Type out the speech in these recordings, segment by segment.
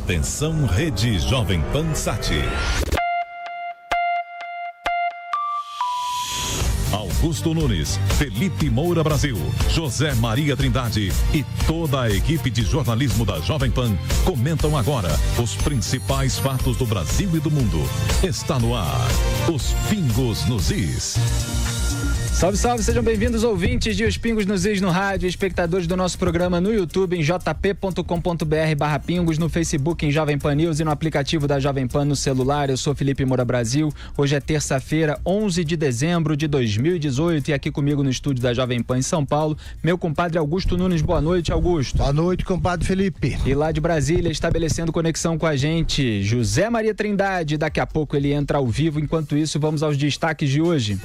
Atenção, Rede Jovem Pan Sat. Augusto Nunes, Felipe Moura Brasil, José Maria Trindade e toda a equipe de jornalismo da Jovem Pan comentam agora os principais fatos do Brasil e do mundo. Está no ar, os Pingos nos Is. Salve, salve, sejam bem-vindos ouvintes de Os Pingos nos Is no rádio, espectadores do nosso programa no YouTube em jp.com.br/pingos, no Facebook em Jovem Pan News e no aplicativo da Jovem Pan no celular. Eu sou Felipe Moura Brasil. Hoje é terça-feira, 11 de dezembro de 2018 e aqui comigo no estúdio da Jovem Pan em São Paulo, meu compadre Augusto Nunes. Boa noite, Augusto. Boa noite, compadre Felipe. E lá de Brasília, estabelecendo conexão com a gente, José Maria Trindade. Daqui a pouco ele entra ao vivo. Enquanto isso, vamos aos destaques de hoje.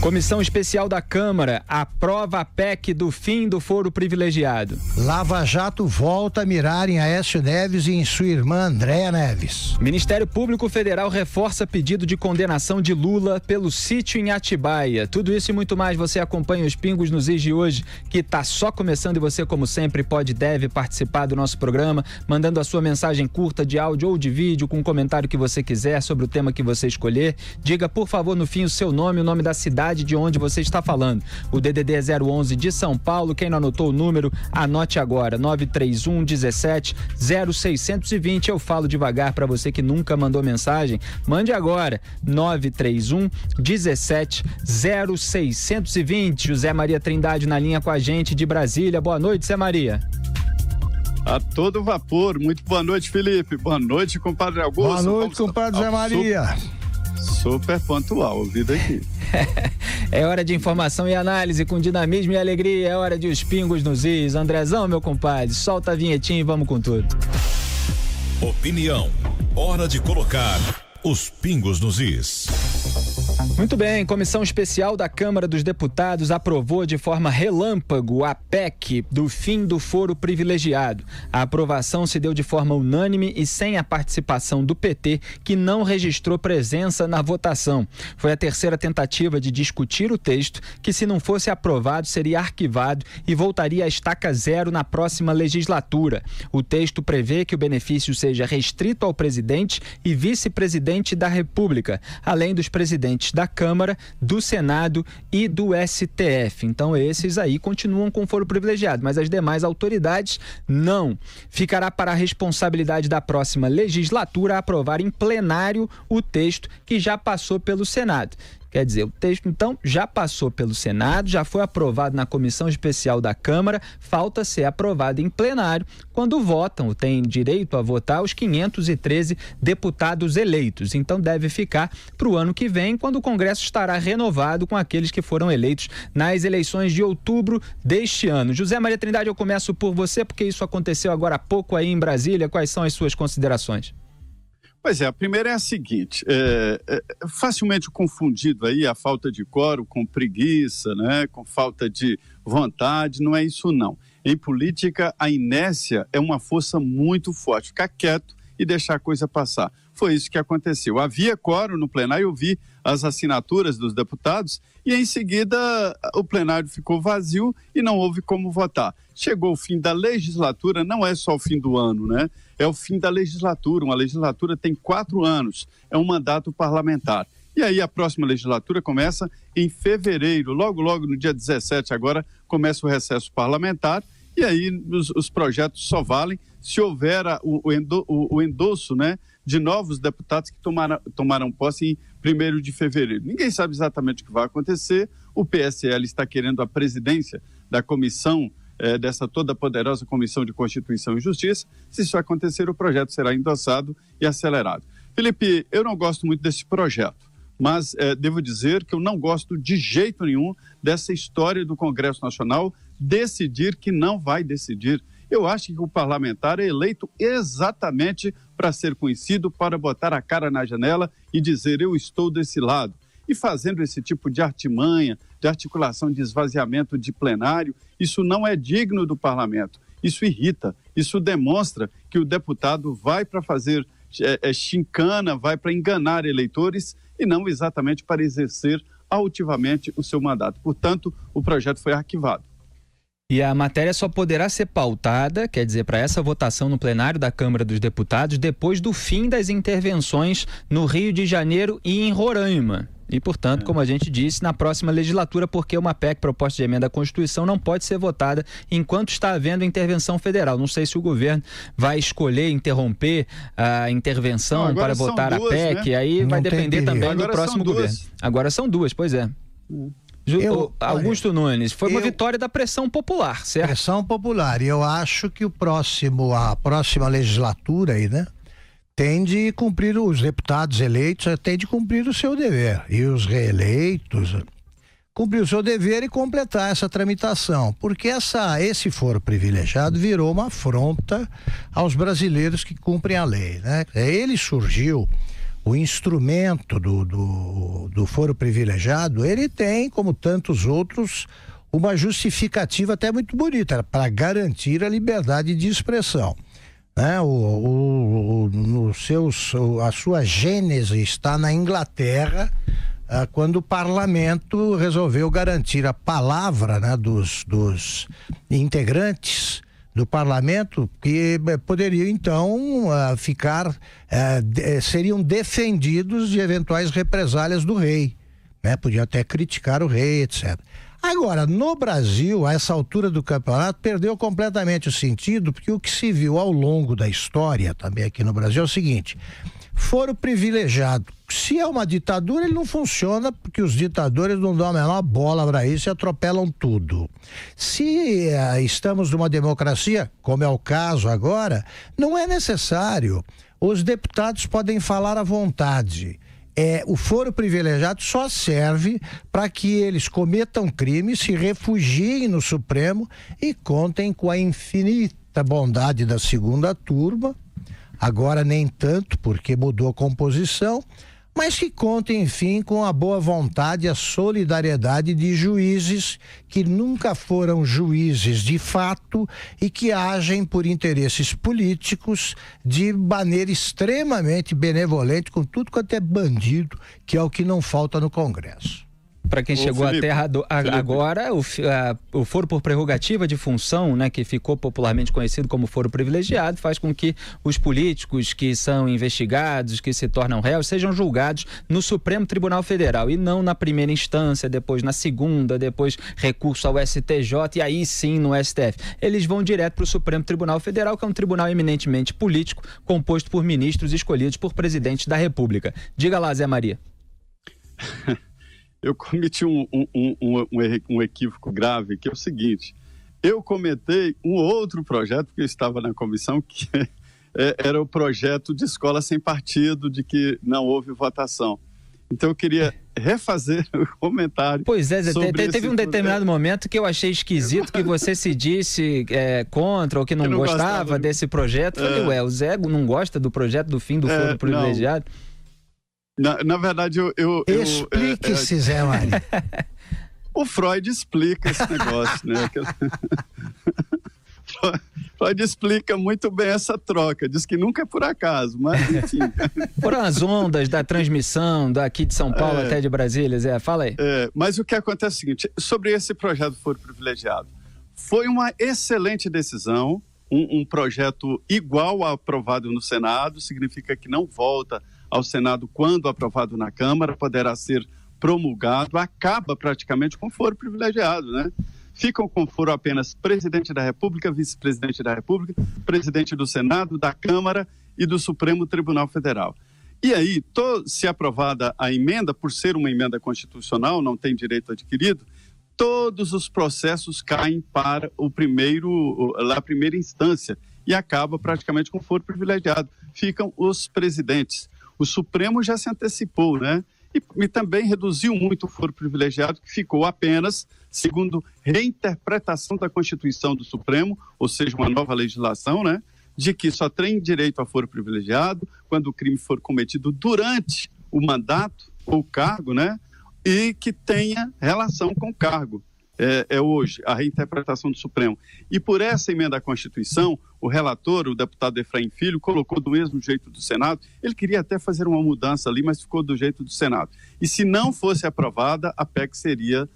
Comissão Especial da Câmara aprova a PEC do fim do foro privilegiado. Lava Jato volta a mirar em Aécio Neves e em sua irmã Andréa Neves. Ministério Público Federal reforça pedido de condenação de Lula pelo sítio em Atibaia. Tudo isso e muito mais você acompanha Os Pingos nos Is de hoje, que está só começando, e você, como sempre, pode e deve participar do nosso programa, mandando a sua mensagem curta de áudio ou de vídeo com o comentário que você quiser sobre o tema que você escolher. Diga, por favor, no fim o seu nome, o nome da cidade de onde você está falando. O DDD é 011 de São Paulo. Quem não anotou o número, anote agora, 931 17 0620. Eu falo devagar para você que nunca mandou mensagem. Mande agora, 931 17 0620. José Maria Trindade na linha com a gente de Brasília. Boa noite, Zé Maria. A todo vapor. Muito boa noite, Felipe. Boa noite, compadre Augusto. Boa noite, compadre Zé Maria. Super pontual, ouvido aqui. É hora de informação e análise com dinamismo e alegria. É hora de Os Pingos nos Is. Andrezão, meu compadre, solta a vinhetinha e vamos com tudo. Opinião. Hora de colocar Os Pingos nos Is. Muito bem, Comissão Especial da Câmara dos Deputados aprovou de forma relâmpago a PEC do fim do foro privilegiado. A aprovação se deu de forma unânime e sem a participação do PT, que não registrou presença na votação. Foi a terceira tentativa de discutir o texto, que, se não fosse aprovado, seria arquivado e voltaria à estaca zero na próxima legislatura. O texto prevê que o benefício seja restrito ao presidente e vice-presidente da República, além dos presidentes da Câmara, do Senado e do STF. Então esses aí continuam com foro privilegiado, mas as demais autoridades não. Ficará para a responsabilidade da próxima legislatura aprovar em plenário o texto que já passou pelo Senado. Quer dizer, o texto, então, já passou pelo Senado, já foi aprovado na Comissão Especial da Câmara, falta ser aprovado em plenário, quando votam, tem direito a votar os 513 deputados eleitos. Então, deve ficar para o ano que vem, quando o Congresso estará renovado com aqueles que foram eleitos nas eleições de outubro deste ano. José Maria Trindade, eu começo por você, porque isso aconteceu agora há pouco aí em Brasília. Quais são as suas considerações? Pois é, a primeira é a seguinte, facilmente confundido aí a falta de quórum com preguiça, né, com falta de vontade, não é isso não. Em política, a inércia é uma força muito forte, ficar quieto e deixar a coisa passar. Foi isso que aconteceu. Havia quórum no plenário, eu vi as assinaturas dos deputados e em seguida o plenário ficou vazio e não houve como votar. Chegou o fim da legislatura, não é só o fim do ano, né? É o fim da legislatura. Uma legislatura tem 4 anos, é um mandato parlamentar. E aí a próxima legislatura começa em fevereiro, logo no dia 17 agora começa o recesso parlamentar e aí os projetos só valem se houver o endosso, né, de novos deputados que tomaram posse em 1º de fevereiro. Ninguém sabe exatamente o que vai acontecer. O PSL está querendo a presidência da comissão, dessa toda poderosa Comissão de Constituição e Justiça. Se isso acontecer, o projeto será endossado e acelerado. Felipe, eu não gosto muito desse projeto, mas devo dizer que eu não gosto de jeito nenhum dessa história do Congresso Nacional decidir que não vai decidir. Eu acho que o parlamentar é eleito exatamente para ser conhecido, para botar a cara na janela e dizer eu estou desse lado. E fazendo esse tipo de artimanha, de articulação de esvaziamento de plenário, isso não é digno do parlamento. Isso irrita, isso demonstra que o deputado vai para fazer chincana, vai para enganar eleitores e não exatamente para exercer altivamente o seu mandato. Portanto, o projeto foi arquivado. E a matéria só poderá ser pautada, quer dizer, para essa votação no plenário da Câmara dos Deputados, depois do fim das intervenções no Rio de Janeiro e em Roraima. E, portanto, como a gente disse, na próxima legislatura, porque uma PEC, proposta de emenda à Constituição, não pode ser votada enquanto está havendo intervenção federal. Não sei se o governo vai escolher interromper a intervenção para votar a PEC, né? Aí não vai depender também do próximo governo. Agora são duas, pois é. Augusto Nunes, foi uma vitória da pressão popular, certo? Pressão popular, e eu acho que a próxima legislatura aí, né, tem de cumprir, os deputados eleitos têm de cumprir o seu dever, e os reeleitos cumprir o seu dever e completar essa tramitação, porque esse foro privilegiado virou uma afronta aos brasileiros que cumprem a lei, né? Ele surgiu, o instrumento do foro privilegiado, ele tem, como tantos outros, uma justificativa até muito bonita, para garantir a liberdade de expressão, né? A sua gênese está na Inglaterra, quando o parlamento resolveu garantir a palavra, né, dos integrantes do parlamento, que poderiam então seriam defendidos de eventuais represálias do rei, né? Podiam até criticar o rei, etc. Agora, no Brasil, a essa altura do campeonato, perdeu completamente o sentido, porque o que se viu ao longo da história, também aqui no Brasil, é o seguinte: foro privilegiado. Se é uma ditadura, ele não funciona, porque os ditadores não dão a menor bola para isso e atropelam tudo. Se estamos numa democracia, como é o caso agora, não é necessário. Os deputados podem falar à vontade. O foro privilegiado só serve para que eles cometam crimes, se refugiem no Supremo e contem com a infinita bondade da segunda turma. Agora nem tanto, porque mudou a composição, mas que contem, enfim, com a boa vontade e a solidariedade de juízes que nunca foram juízes de fato e que agem por interesses políticos de maneira extremamente benevolente com tudo quanto é bandido, que é o que não falta no Congresso. Para quem chegou à Terra agora, o foro por prerrogativa de função, né, que ficou popularmente conhecido como foro privilegiado, faz com que os políticos que são investigados, que se tornam réus, sejam julgados no Supremo Tribunal Federal e não na primeira instância, depois na segunda, depois recurso ao STJ e aí sim no STF. Eles vão direto para o Supremo Tribunal Federal, que é um tribunal eminentemente político, composto por ministros escolhidos por presidente da República. Diga lá, Zé Maria. Eu cometi um equívoco grave, que é o seguinte: eu comentei um outro projeto, porque eu estava na comissão, que era o projeto de escola sem partido, de que não houve votação. Então eu queria refazer o comentário. Pois é, teve um determinado momento que eu achei esquisito que você se disse contra ou que não gostava desse projeto. Eu falei, o Zé não gosta do projeto do fim do foro privilegiado? Na verdade, Explique-se, Zé Maria. O Freud explica esse negócio, né? Freud explica muito bem essa troca. Diz que nunca é por acaso, mas enfim. Foram as ondas da transmissão daqui de São Paulo até de Brasília, Zé. Fala aí. Mas o que acontece é o seguinte: sobre esse projeto do foro privilegiado, foi uma excelente decisão. Um projeto igual ao aprovado no Senado, significa que não volta ao Senado quando aprovado na Câmara, poderá ser promulgado, acaba praticamente com foro privilegiado, né? Ficam com foro apenas presidente da República, vice-presidente da República, presidente do Senado, da Câmara e do Supremo Tribunal Federal. E aí, se aprovada a emenda, por ser uma emenda constitucional, não tem direito adquirido, todos os processos caem para a primeira instância e acaba praticamente com foro privilegiado. Ficam os presidentes. O Supremo já se antecipou, né? E também reduziu muito o foro privilegiado, que ficou apenas, segundo reinterpretação da Constituição do Supremo, ou seja, uma nova legislação, né? De que só tem direito a foro privilegiado quando o crime for cometido durante o mandato ou cargo, né? E que tenha relação com o cargo. Hoje a reinterpretação do Supremo. E por essa emenda à Constituição, o relator, o deputado Efraim Filho, colocou do mesmo jeito do Senado. Ele queria até fazer uma mudança ali, mas ficou do jeito do Senado. E se não fosse aprovada, a PEC seria,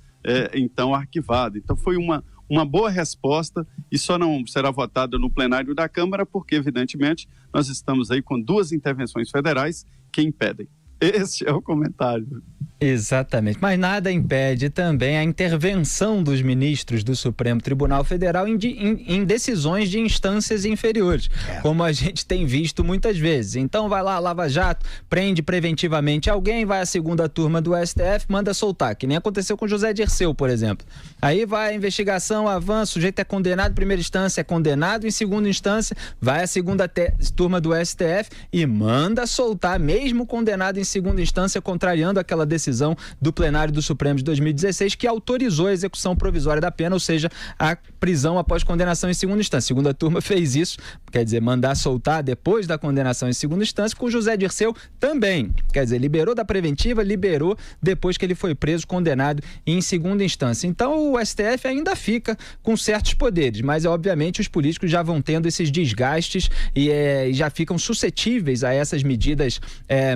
então, arquivada. Então foi uma uma boa resposta e só não será votada no plenário da Câmara porque, evidentemente, nós estamos aí com 2 intervenções federais que impedem. Esse é o comentário. Exatamente, mas nada impede também a intervenção dos ministros do Supremo Tribunal Federal em decisões de instâncias inferiores, como a gente tem visto muitas vezes. Então vai lá, Lava Jato, prende preventivamente alguém, vai à segunda turma do STF, manda soltar, que nem aconteceu com José Dirceu, por exemplo. Aí vai a investigação, avança, o sujeito é condenado em primeira instância, é condenado em segunda instância, vai à segunda turma do STF e manda soltar, mesmo condenado em segunda instância, contrariando aquela decisão do plenário do Supremo de 2016 que autorizou a execução provisória da pena, ou seja, a prisão após condenação em segunda instância. A segunda turma fez isso, quer dizer, mandar soltar depois da condenação em segunda instância, com o José Dirceu também, quer dizer, liberou da preventiva, liberou depois que ele foi preso, condenado em segunda instância. Então o STF ainda fica com certos poderes, mas obviamente os políticos já vão tendo esses desgastes e já ficam suscetíveis a essas medidas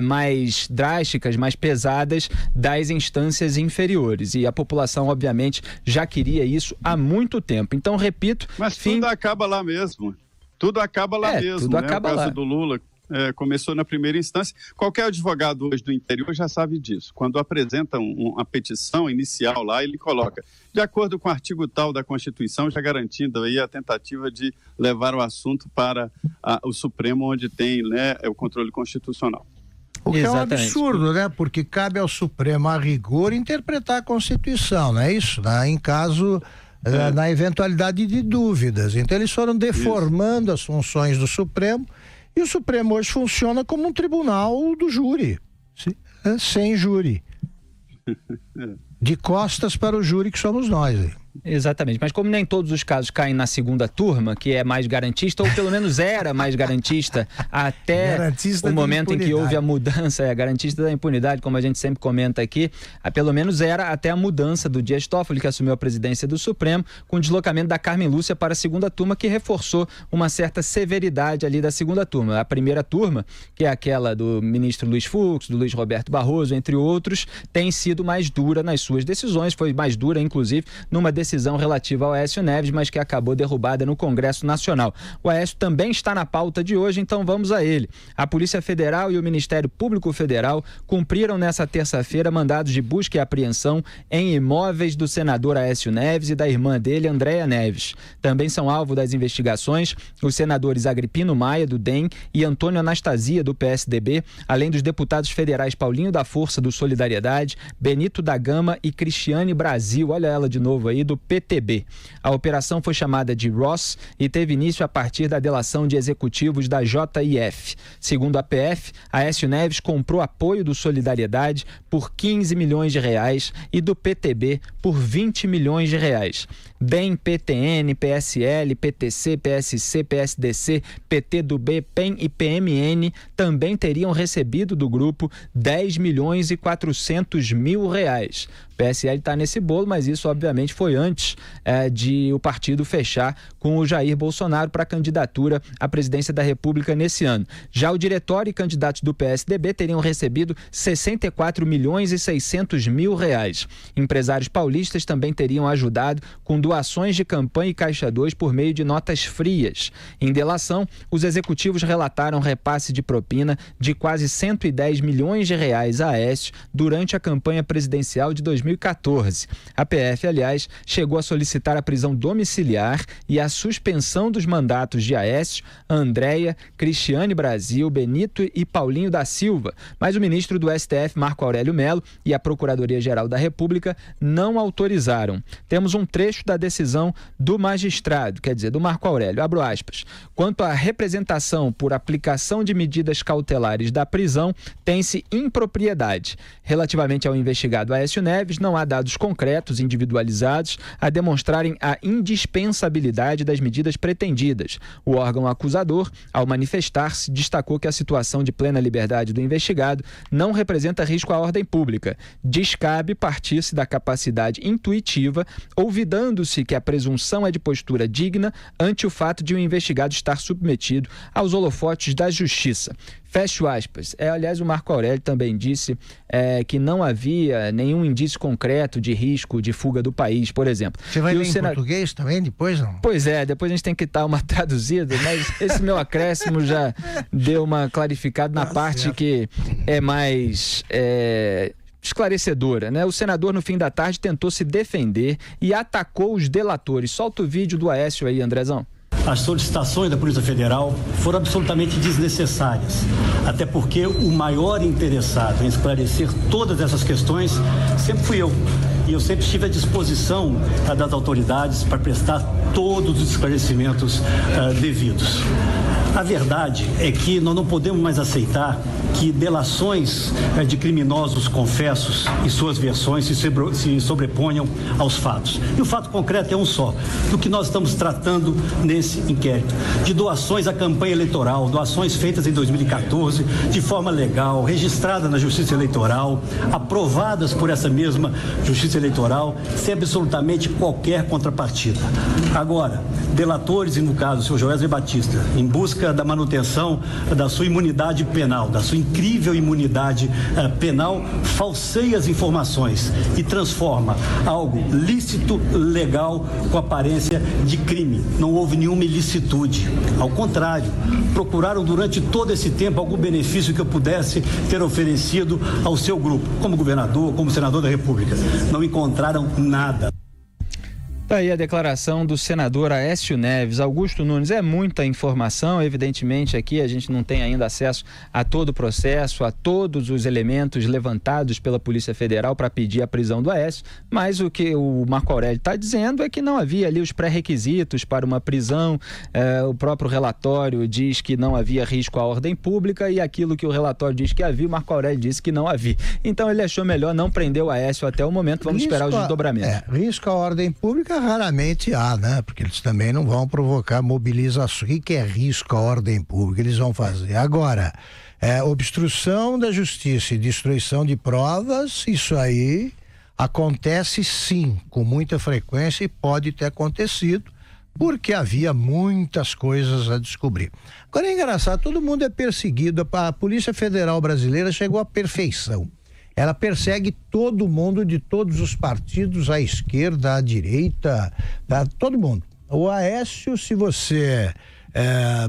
mais drásticas, mais pesadas das instâncias inferiores, e a população obviamente já queria isso há muito tempo. Então, repito... Mas tudo acaba lá mesmo. Tudo acaba lá mesmo. Tudo acaba lá. O caso lá. do Lula começou na primeira instância. Qualquer advogado hoje do interior já sabe disso. Quando apresenta uma petição inicial lá, ele coloca, de acordo com o artigo tal da Constituição, já garantindo aí a tentativa de levar o assunto para o Supremo, onde tem, né, o controle constitucional. O que é um absurdo, né? Porque cabe ao Supremo, a rigor, interpretar a Constituição, não é isso? Em caso, na eventualidade de dúvidas. Então eles foram deformando as funções do Supremo, e o Supremo hoje funciona como um tribunal do júri, sem júri. De costas para o júri, que somos nós. Exatamente, mas como nem todos os casos caem na segunda turma, que é mais garantista, ou pelo menos era mais garantista até o momento em que houve a mudança, garantista da impunidade, como a gente sempre comenta aqui, pelo menos era até a mudança do Dias Toffoli, que assumiu a presidência do Supremo, com o deslocamento da Carmen Lúcia para a segunda turma, que reforçou uma certa severidade ali da segunda turma. A primeira turma, que é aquela do ministro Luiz Fux, do Luiz Roberto Barroso, entre outros, tem sido mais dura nas suas decisões, foi mais dura, inclusive, numa decisão relativa ao Aécio Neves, mas que acabou derrubada no Congresso Nacional. O Aécio também está na pauta de hoje, então vamos a ele. A Polícia Federal e o Ministério Público Federal cumpriram nessa terça-feira mandados de busca e apreensão em imóveis do senador Aécio Neves e da irmã dele, Andréia Neves. Também são alvo das investigações os senadores Agripino Maia, do DEM, e Antônio Anastasia, do PSDB, além dos deputados federais Paulinho da Força, do Solidariedade, Benito da Gama e Cristiane Brasil, olha ela de novo aí, do PTB. A operação foi chamada de Ross e teve início a partir da delação de executivos da JIF. Segundo a PF, Aécio Neves comprou apoio do Solidariedade por 15 milhões de reais e do PTB por 20 milhões de reais. DEM, PTN, PSL, PTC, PSC, PSDC, PT do B, PEN e PMN também teriam recebido do grupo 10 milhões e 400 mil reais. O PSL está nesse bolo, mas isso obviamente foi antes de o partido fechar com o Jair Bolsonaro para a candidatura à presidência da República nesse ano. Já o diretório e candidatos do PSDB teriam recebido 64 milhões e 600 mil reais. Empresários paulistas também teriam ajudado com doações de campanha e Caixa 2 por meio de notas frias. Em delação, os executivos relataram repasse de propina de quase 110 milhões de reais a Aécio durante a campanha presidencial de 2014. A PF, aliás, chegou a solicitar a prisão domiciliar e a suspensão dos mandatos de Aécio, Andréia, Cristiane Brasil, Benito e Paulinho da Silva, mas o ministro do STF, Marco Aurélio Mello, e a Procuradoria-Geral da República não autorizaram. Temos um trecho da decisão do magistrado, quer dizer, do Marco Aurélio, abro aspas. Quanto à representação por aplicação de medidas cautelares da prisão, tem-se impropriedade. Relativamente ao investigado Aécio Neves, não há dados concretos individualizados a demonstrarem a indispensabilidade das medidas pretendidas. O órgão acusador, ao manifestar-se, destacou que a situação de plena liberdade do investigado não representa risco à ordem pública. Descabe partir-se da capacidade intuitiva, olvidando-se que a presunção é de postura digna ante o fato de o investigado estar submetido aos holofotes da justiça. Fecho aspas. Aliás, o Marco Aurélio também disse que não havia nenhum indício concreto de risco de fuga do país, por exemplo. Você vai ler em português também depois, não? Pois é, depois a gente tem que dar uma traduzida, mas esse meu acréscimo já deu uma clarificada na parte certo. Que é mais... esclarecedora, né? O senador, no fim da tarde, tentou se defender e atacou os delatores. Solta o vídeo do Aécio aí, Andrezão. As solicitações da Polícia Federal foram absolutamente desnecessárias, até porque o maior interessado em esclarecer todas essas questões sempre fui eu. E eu sempre estive à disposição das autoridades para prestar todos os esclarecimentos devidos. A verdade é que nós não podemos mais aceitar que delações de criminosos confessos e suas versões se sobreponham aos fatos. E o fato concreto é um só, do que nós estamos tratando nesse inquérito. De doações à campanha eleitoral, doações feitas em 2014, de forma legal, registrada na Justiça Eleitoral, aprovadas por essa mesma Justiça Eleitoral, sem absolutamente qualquer contrapartida. Agora, delatores, e no caso o senhor Joesley Batista, em busca da manutenção da sua imunidade penal, da sua incrível imunidade penal, falseia as informações e transforma algo lícito, legal, com aparência de crime. Não houve nenhuma ilicitude. Ao contrário, procuraram durante todo esse tempo algum benefício que eu pudesse ter oferecido ao seu grupo, como governador, como senador da República. Não encontraram nada. Daí a declaração do senador Aécio Neves. Augusto Nunes, é muita informação, evidentemente aqui a gente não tem ainda acesso a todo o processo, a todos os elementos levantados pela Polícia Federal para pedir a prisão do Aécio, mas o que o Marco Aurélio está dizendo é que não havia ali os pré-requisitos para uma prisão, o próprio relatório diz que não havia risco à ordem pública e aquilo que o relatório diz que havia, o Marco Aurélio disse que não havia. Então ele achou melhor não prender o Aécio até o momento, vamos esperar os desdobramentos. Risco à ordem pública raramente há, né? Porque eles também não vão provocar mobilização. O que é risco à ordem pública? Eles vão fazer. Agora, obstrução da justiça e destruição de provas, isso aí acontece sim, com muita frequência e pode ter acontecido, porque havia muitas coisas a descobrir. Agora é engraçado, todo mundo é perseguido, a Polícia Federal Brasileira chegou à perfeição. Ela persegue todo mundo de todos os partidos, à esquerda, à direita, todo mundo. O Aécio, se você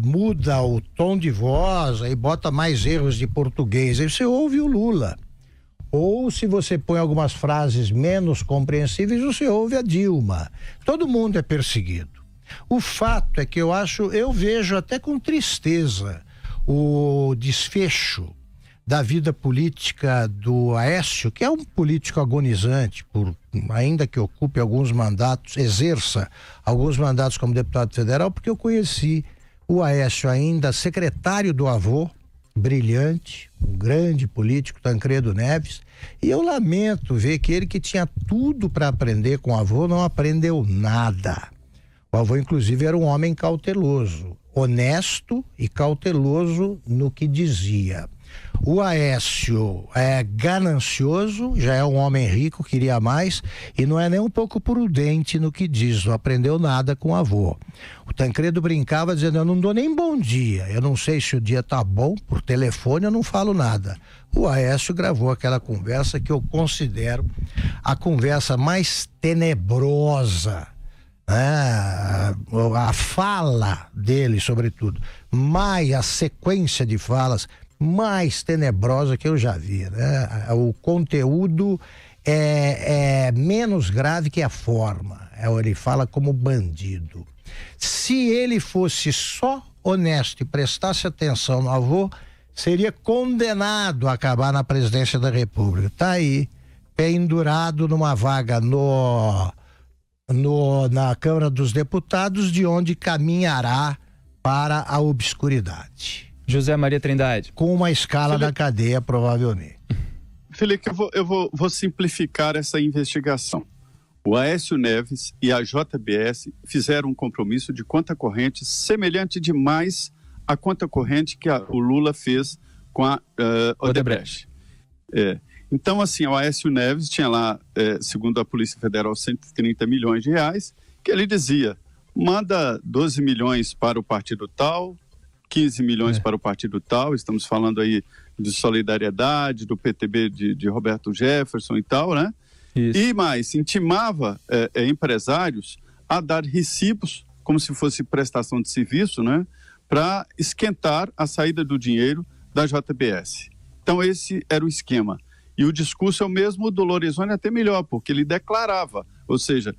muda o tom de voz, aí bota mais erros de português, aí você ouve o Lula. Ou se você põe algumas frases menos compreensíveis, você ouve a Dilma. Todo mundo é perseguido. O fato é que eu vejo até com tristeza o desfecho da vida política do Aécio, que é um político agonizante, ainda que ocupe alguns mandatos, exerça alguns mandatos como deputado federal, porque eu conheci o Aécio ainda secretário do avô, brilhante, um grande político, Tancredo Neves, e eu lamento ver que ele que tinha tudo para aprender com o avô não aprendeu nada. O avô, inclusive, era um homem cauteloso, honesto e cauteloso no que dizia. O Aécio é ganancioso, já é um homem rico, queria mais, e não é nem um pouco prudente no que diz, não aprendeu nada com o avô. O Tancredo brincava dizendo, eu não dou nem bom dia, eu não sei se o dia tá bom, por telefone eu não falo nada. O Aécio gravou aquela conversa que eu considero a conversa mais tenebrosa, a fala dele, sobretudo, mais a sequência de falas mais tenebrosa que eu já vi, né? O conteúdo é menos grave que a forma. Ele fala como bandido. Se ele fosse só honesto e prestasse atenção no avô, seria condenado a acabar na presidência da República. Tá aí, pendurado numa vaga na Câmara dos Deputados, de onde caminhará para a obscuridade. José Maria Trindade. Com uma escala na cadeia, provavelmente. Felipe, eu vou simplificar essa investigação. O Aécio Neves e a JBS fizeram um compromisso de conta corrente semelhante demais à conta corrente que o Lula fez com a Odebrecht. Então, assim, o Aécio Neves tinha lá, segundo a Polícia Federal, 130 milhões de reais, que ele dizia, manda 12 milhões para o partido tal, 15 milhões para o partido tal, estamos falando aí de Solidariedade, do PTB de Roberto Jefferson e tal, né? Isso. E mais, intimava empresários a dar recibos, como se fosse prestação de serviço, né? Para esquentar a saída do dinheiro da JBS. Então esse era o esquema. E o discurso é o mesmo do Lorenzoni, até melhor, porque ele declarava, ou seja,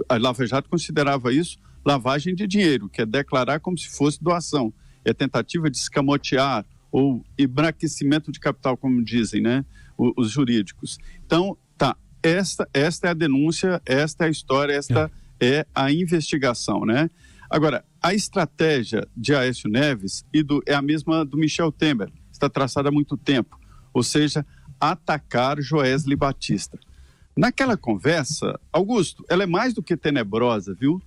a Lava Jato considerava isso lavagem de dinheiro, que é declarar como se fosse doação. É tentativa de escamotear ou embranquecimento de capital, como dizem, né, os jurídicos. Então, tá, esta é a denúncia, esta é a história, esta é a investigação, né? Agora, a estratégia de Aécio Neves é a mesma do Michel Temer, está traçada há muito tempo, ou seja, atacar Joesley Batista. Naquela conversa, Augusto, ela é mais do que tenebrosa, viu?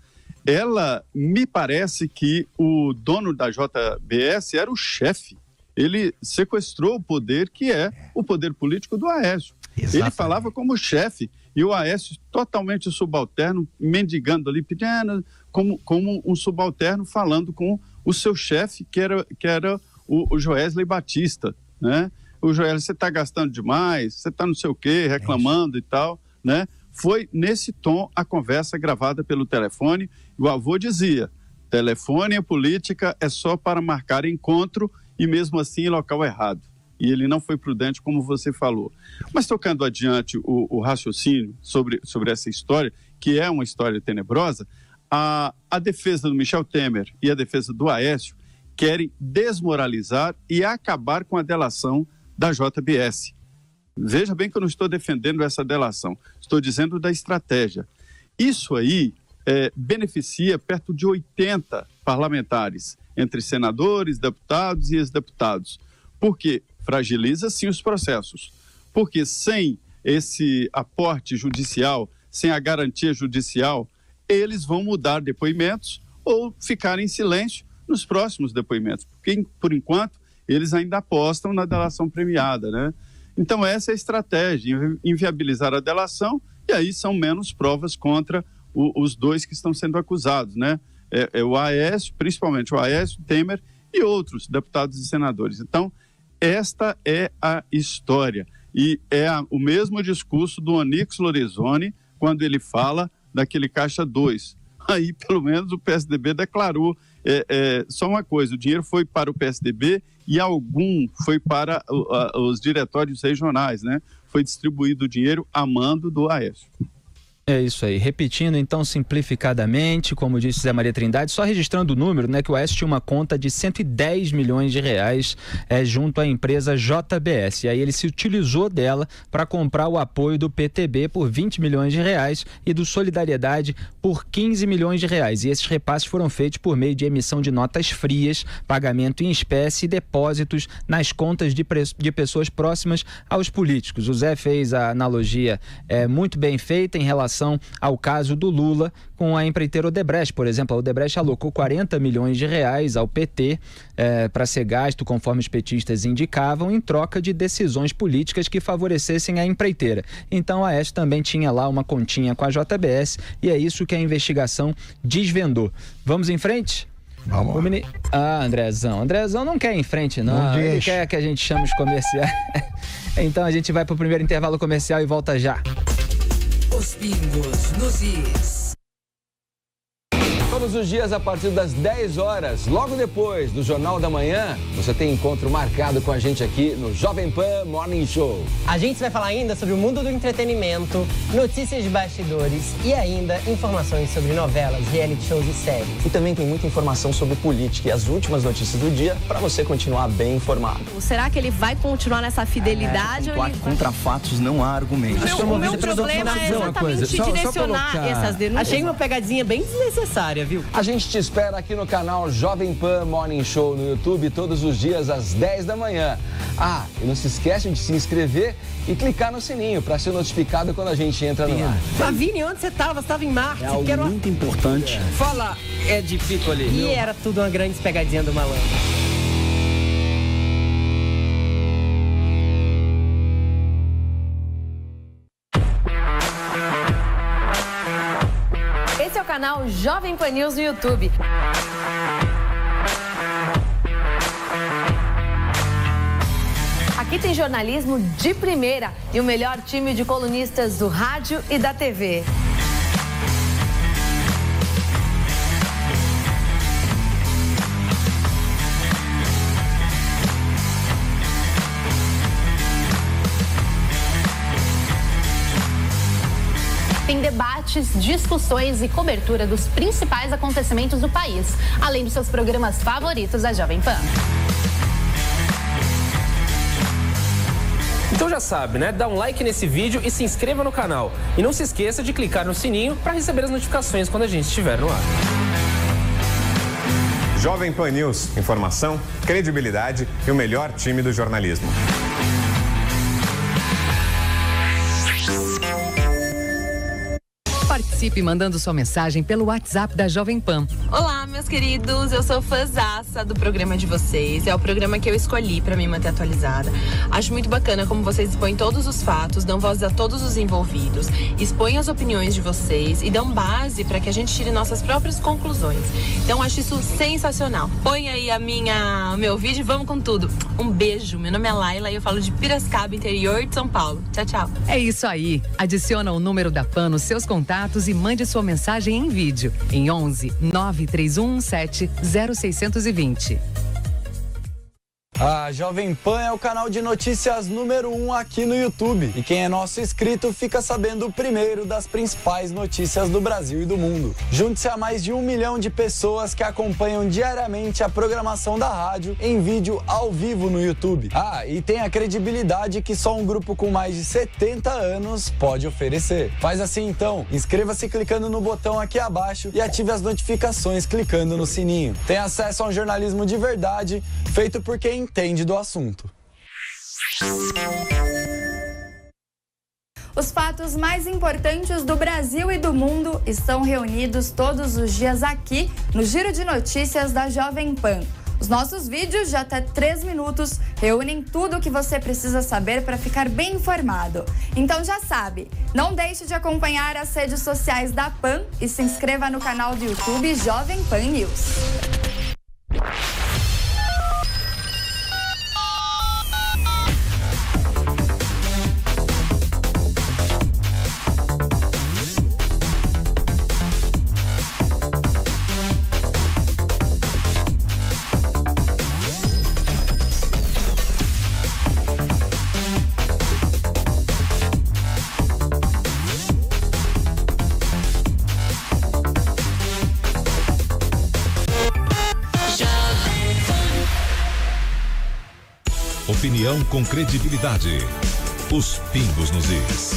Ela, me parece que o dono da JBS era o chefe. Ele sequestrou o poder que é o poder político do Aécio. Exatamente. Ele falava como chefe e o Aécio totalmente subalterno, mendigando ali, pedindo como um subalterno falando com o seu chefe, que era o Joesley Batista, né? O Joesley, você está gastando demais, você está não sei o quê, reclamando e tal, né? Foi nesse tom a conversa gravada pelo telefone. O avô dizia, telefone e política é só para marcar encontro e mesmo assim em local errado. E ele não foi prudente, como você falou. Mas tocando adiante o raciocínio sobre essa história, que é uma história tenebrosa, a defesa do Michel Temer e a defesa do Aécio querem desmoralizar e acabar com a delação da JBS. Veja bem que eu não estou defendendo essa delação, estou dizendo da estratégia. Isso aí beneficia perto de 80 parlamentares, entre senadores, deputados e ex-deputados. Por quê? Fragiliza sim os processos. Porque sem esse aporte judicial, sem a garantia judicial, eles vão mudar depoimentos ou ficar em silêncio nos próximos depoimentos. Porque, por enquanto, eles ainda apostam na delação premiada, né? Então, essa é a estratégia, inviabilizar a delação, e aí são menos provas contra os dois que estão sendo acusados, né? O Aécio, principalmente o Aécio, Temer e outros deputados e senadores. Então, esta é a história. E é o mesmo discurso do Onyx Lorenzoni quando ele fala daquele Caixa 2. Aí, pelo menos, o PSDB declarou só uma coisa, o dinheiro foi para o PSDB e algum foi para os diretórios regionais, né? Foi distribuído o dinheiro a mando do Aécio. É isso aí. Repetindo, então, simplificadamente, como disse Zé Maria Trindade, só registrando o número, né, que o Aécio tinha uma conta de 110 milhões de reais junto à empresa JBS. E aí ele se utilizou dela para comprar o apoio do PTB por 20 milhões de reais e do Solidariedade por 15 milhões de reais. E esses repasses foram feitos por meio de emissão de notas frias, pagamento em espécie e depósitos nas contas de pessoas próximas aos políticos. O Zé fez a analogia muito bem feita em relação ao caso do Lula com a empreiteira Odebrecht, por exemplo. A Odebrecht alocou 40 milhões de reais ao PT para ser gasto, conforme os petistas indicavam, em troca de decisões políticas que favorecessem a empreiteira. Então a Aécio também tinha lá uma continha com a JBS e é isso que a investigação desvendou. Vamos em frente? Vamos. Andrezão não quer ir em frente, não. Ele quer que a gente chame os comerciais. Então a gente vai para o primeiro intervalo comercial e volta já. Os pingos nos is. Todos os dias a partir das 10 horas, logo depois do Jornal da Manhã, você tem encontro marcado com a gente aqui no Jovem Pan Morning Show. A gente vai falar ainda sobre o mundo do entretenimento, notícias de bastidores e ainda informações sobre novelas, reality shows e séries. E também tem muita informação sobre política e as últimas notícias do dia para você continuar bem informado. Será que ele vai continuar nessa fidelidade? Contra fatos não há argumentos. O meu problema é exatamente direcionar essas denúncias. Achei uma pegadinha bem desnecessária, viu? A gente te espera aqui no canal Jovem Pan Morning Show no YouTube todos os dias às 10 da manhã. E não se esquece de se inscrever e clicar no sininho para ser notificado quando a gente entra no ar. Flavini, onde você estava? Você estava em Marte. É algo muito importante. Fala, Ed Piccoli. E era tudo uma grande pegadinha do malandro. Esse é o canal Jovem Pan News no YouTube. aqui tem jornalismo de primeira e o melhor time de colunistas do rádio e da TV. Tem debates, discussões e cobertura dos principais acontecimentos do país, além dos seus programas favoritos da Jovem Pan. Então já sabe, né? Dá um like nesse vídeo e se inscreva no canal. E não se esqueça de clicar no sininho para receber as notificações quando a gente estiver no ar. Jovem Pan News, informação, credibilidade e o melhor time do jornalismo. Participe mandando sua mensagem pelo WhatsApp da Jovem Pan. Olá, meus queridos, eu sou fãzaça do programa de vocês. É o programa que eu escolhi para me manter atualizada. Acho muito bacana como vocês expõem todos os fatos, dão voz a todos os envolvidos, expõem as opiniões de vocês e dão base para que a gente tire nossas próprias conclusões. Então, acho isso sensacional. Põe aí o meu vídeo e vamos com tudo. Um beijo, meu nome é Laila e eu falo de Piracicaba, interior de São Paulo. Tchau, tchau. É isso aí. Adiciona o número da Pan nos seus contatos e mande sua mensagem em vídeo em 11 93117 0620. A Jovem Pan é o canal de notícias número 1 aqui no YouTube. E quem é nosso inscrito fica sabendo primeiro das principais notícias do Brasil e do mundo. Junte-se a mais de 1 milhão de pessoas que acompanham diariamente a programação da rádio em vídeo ao vivo no YouTube. Ah, e tem a credibilidade que só um grupo com mais de 70 anos pode oferecer. Faz assim então, inscreva-se clicando no botão aqui abaixo e ative as notificações clicando no sininho. Tem acesso a um jornalismo de verdade, feito por quem entende do assunto. Os fatos mais importantes do Brasil e do mundo estão reunidos todos os dias aqui no Giro de Notícias da Jovem Pan. Os nossos vídeos de até 3 minutos reúnem tudo o que você precisa saber para ficar bem informado. Então já sabe, não deixe de acompanhar as redes sociais da Pan e se inscreva no canal do YouTube Jovem Pan News. Opinião com credibilidade. Os pingos nos is.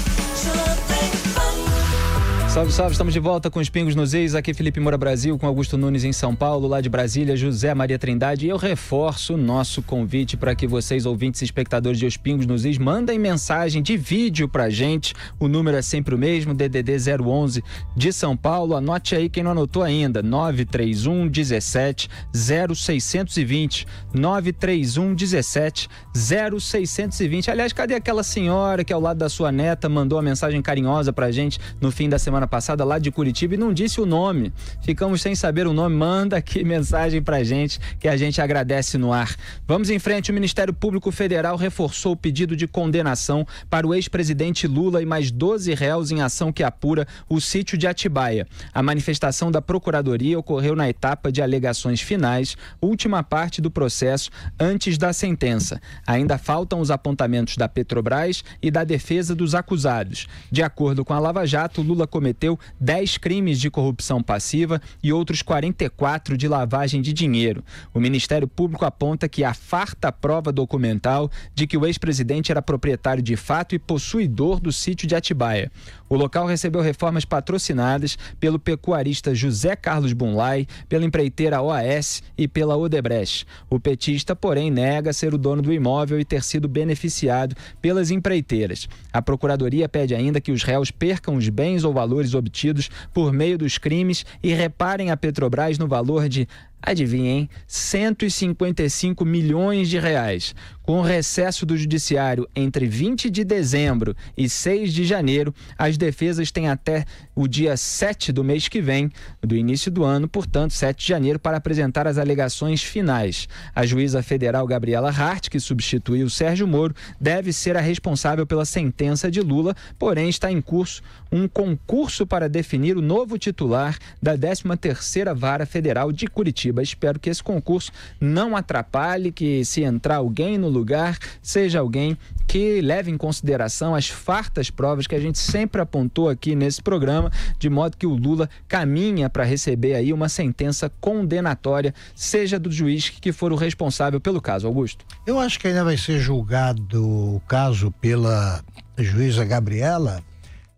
Salve, salve, estamos de volta com os Pingos nos Is, aqui Felipe Moura Brasil, com Augusto Nunes em São Paulo, lá de Brasília, José Maria Trindade, e eu reforço o nosso convite para que vocês, ouvintes e espectadores de Os Pingos nos Is, mandem mensagem de vídeo pra gente, o número é sempre o mesmo, DDD 011 de São Paulo, anote aí quem não anotou ainda, 931 17 0620, 931 17 0620, aliás, cadê aquela senhora que ao lado da sua neta mandou uma mensagem carinhosa pra gente no fim da semana passada lá de Curitiba e não disse o nome. Ficamos sem saber o nome. Manda aqui mensagem pra gente que a gente agradece no ar. Vamos em frente. O Ministério Público Federal reforçou o pedido de condenação para o ex-presidente Lula e mais 12 réus em ação que apura o sítio de Atibaia. A manifestação da Procuradoria ocorreu na etapa de alegações finais, última parte do processo antes da sentença. Ainda faltam os apontamentos da Petrobras e da defesa dos acusados. De acordo com a Lava Jato, Lula cometeu 10 crimes de corrupção passiva e outros 44 de lavagem de dinheiro. O Ministério Público aponta que há farta prova documental de que o ex-presidente era proprietário de fato e possuidor do sítio de Atibaia. O local recebeu reformas patrocinadas pelo pecuarista José Carlos Bunlai, pela empreiteira OAS e pela Odebrecht. O petista, porém, nega ser o dono do imóvel e ter sido beneficiado pelas empreiteiras. A Procuradoria pede ainda que os réus percam os bens ou valores obtidos por meio dos crimes e reparem a Petrobras no valor de Adivinha, hein? 155 milhões de reais. Com o recesso do judiciário entre 20 de dezembro e 6 de janeiro, as defesas têm até o dia 7 do mês que vem, do início do ano, portanto, 7 de janeiro, para apresentar as alegações finais. A juíza federal Gabriela Hart, que substituiu Sérgio Moro, deve ser a responsável pela sentença de Lula, porém está em curso um concurso para definir o novo titular da 13ª Vara Federal de Curitiba. Espero que esse concurso não atrapalhe, que se entrar alguém no lugar, seja alguém que leve em consideração as fartas provas que a gente sempre apontou aqui nesse programa, de modo que o Lula caminha para receber aí uma sentença condenatória, seja do juiz que for o responsável pelo caso. Augusto? Eu acho que ainda vai ser julgado o caso pela juíza Gabriela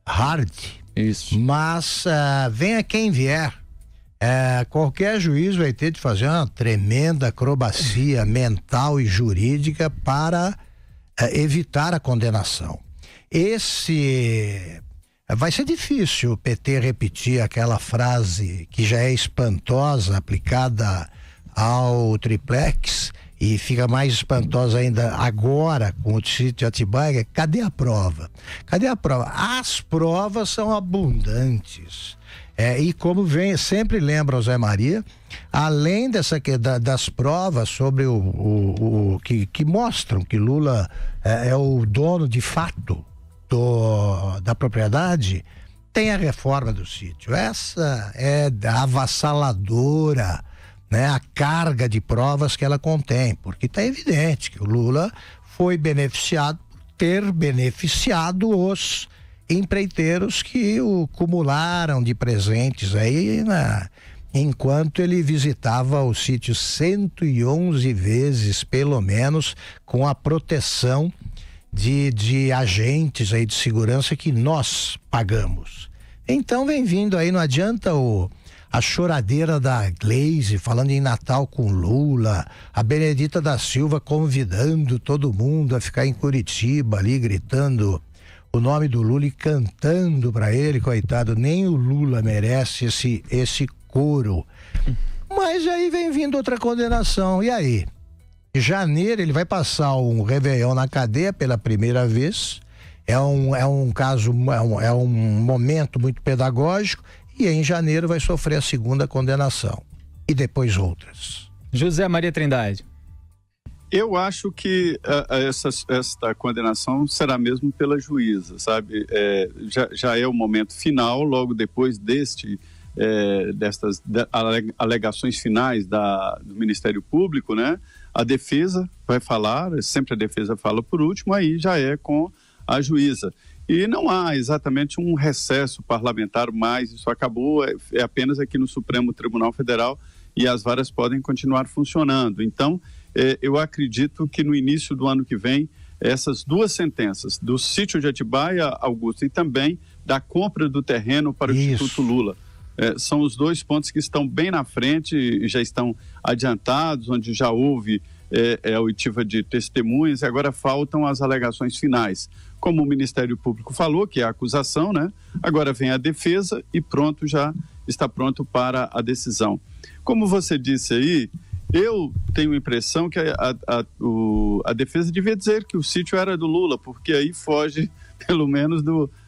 Hart. Isso. Mas venha quem vier, qualquer juiz vai ter de fazer uma tremenda acrobacia mental e jurídica para evitar a condenação. Vai ser difícil o PT repetir aquela frase que já é espantosa, aplicada ao triplex, e fica mais espantosa ainda agora com o sítio de Atibaia. Cadê a prova? Cadê a prova? As provas são abundantes. E como sempre lembra o Zé Maria, além das provas sobre que mostram que Lula é o dono de fato da propriedade, tem a reforma do sítio. Essa é avassaladora, né? A carga de provas que ela contém, porque está evidente que o Lula foi beneficiado por ter beneficiado os empreiteiros que o acumularam de presentes aí enquanto ele visitava o sítio 111 vezes, pelo menos, com a proteção de agentes aí de segurança que nós pagamos. Então vem vindo aí, não adianta a choradeira da Gleisi falando em Natal com Lula, a Benedita da Silva convidando todo mundo a ficar em Curitiba ali gritando o nome do Lula e cantando para ele, coitado, nem o Lula merece esse coro. Mas aí vem vindo outra condenação, e aí? Em janeiro ele vai passar um Réveillon na cadeia pela primeira vez, é um caso, é um momento muito pedagógico, e em janeiro vai sofrer a segunda condenação, e depois outras. José Maria Trindade. Eu acho que esta condenação será mesmo pela juíza, sabe? Já é o momento final, logo depois destas alegações finais do Ministério Público, né? A defesa vai falar, sempre a defesa fala por último, aí já é com a juíza. E não há exatamente um recesso parlamentar mais, isso acabou, é apenas aqui no Supremo Tribunal Federal, e as varas podem continuar funcionando. Então, eu acredito que no início do ano que vem, essas duas sentenças, do sítio de Atibaia, Augusto, e também da compra do terreno para o Instituto Lula, são os dois pontos que estão bem na frente e já estão adiantados, onde já houve a oitiva de testemunhas, e agora faltam as alegações finais. Como o Ministério Público falou, que é a acusação, né? Agora vem a defesa e já está pronto para a decisão. Como você disse aí, eu tenho a impressão que a defesa devia dizer que o sítio era do Lula, porque aí foge, pelo menos,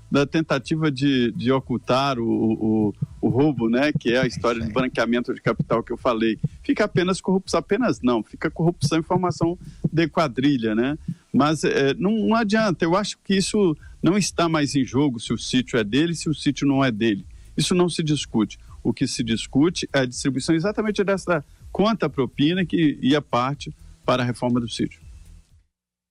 da tentativa de ocultar o roubo, né? Que é a história do branqueamento de capital que eu falei. Fica apenas corrupção, fica corrupção em formação de quadrilha, né? Mas não adianta, eu acho que isso não está mais em jogo, se o sítio é dele, se o sítio não é dele. Isso não se discute. O que se discute é a distribuição exatamente dessa conta-propina que ia parte para a reforma do sítio.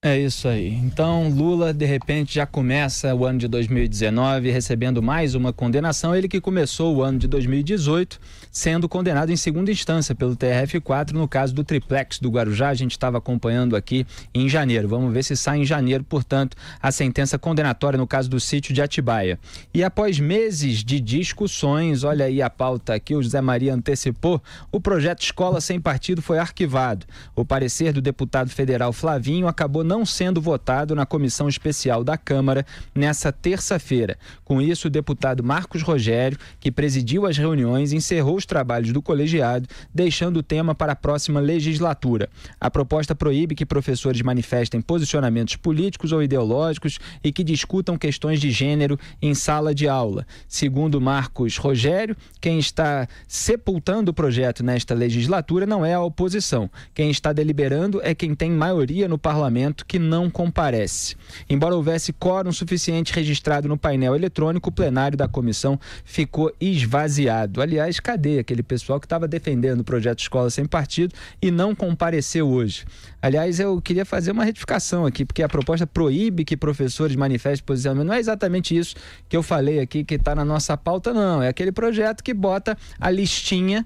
É isso aí. Então, Lula, de repente, já começa o ano de 2019 recebendo mais uma condenação. Ele que começou o ano de 2018 sendo condenado em segunda instância pelo TRF4 no caso do triplex do Guarujá. A gente estava acompanhando aqui em janeiro. Vamos ver se sai em janeiro, portanto, a sentença condenatória no caso do sítio de Atibaia. E após meses de discussões, olha aí a pauta aqui, o José Maria antecipou, o projeto Escola Sem Partido foi arquivado. O parecer do deputado federal Flavinho acabou não sendo votado na comissão especial da Câmara nessa terça-feira. Com isso, o deputado Marcos Rogério, que presidiu as reuniões, encerrou os trabalhos do colegiado, deixando o tema para a próxima legislatura. A proposta proíbe que professores manifestem posicionamentos políticos ou ideológicos e que discutam questões de gênero em sala de aula. Segundo Marcos Rogério, quem está sepultando o projeto nesta legislatura não é a oposição. Quem está deliberando é quem tem maioria no parlamento que não comparece. Embora houvesse quórum suficiente registrado no painel eletrônico, o plenário da comissão ficou esvaziado. Aliás, cadê aquele pessoal que estava defendendo o projeto Escola Sem Partido e não compareceu hoje? Aliás, eu queria fazer uma retificação aqui, porque a proposta proíbe que professores manifestem posicionamento. Não é exatamente isso que eu falei aqui, que está na nossa pauta, não. É aquele projeto que bota a listinha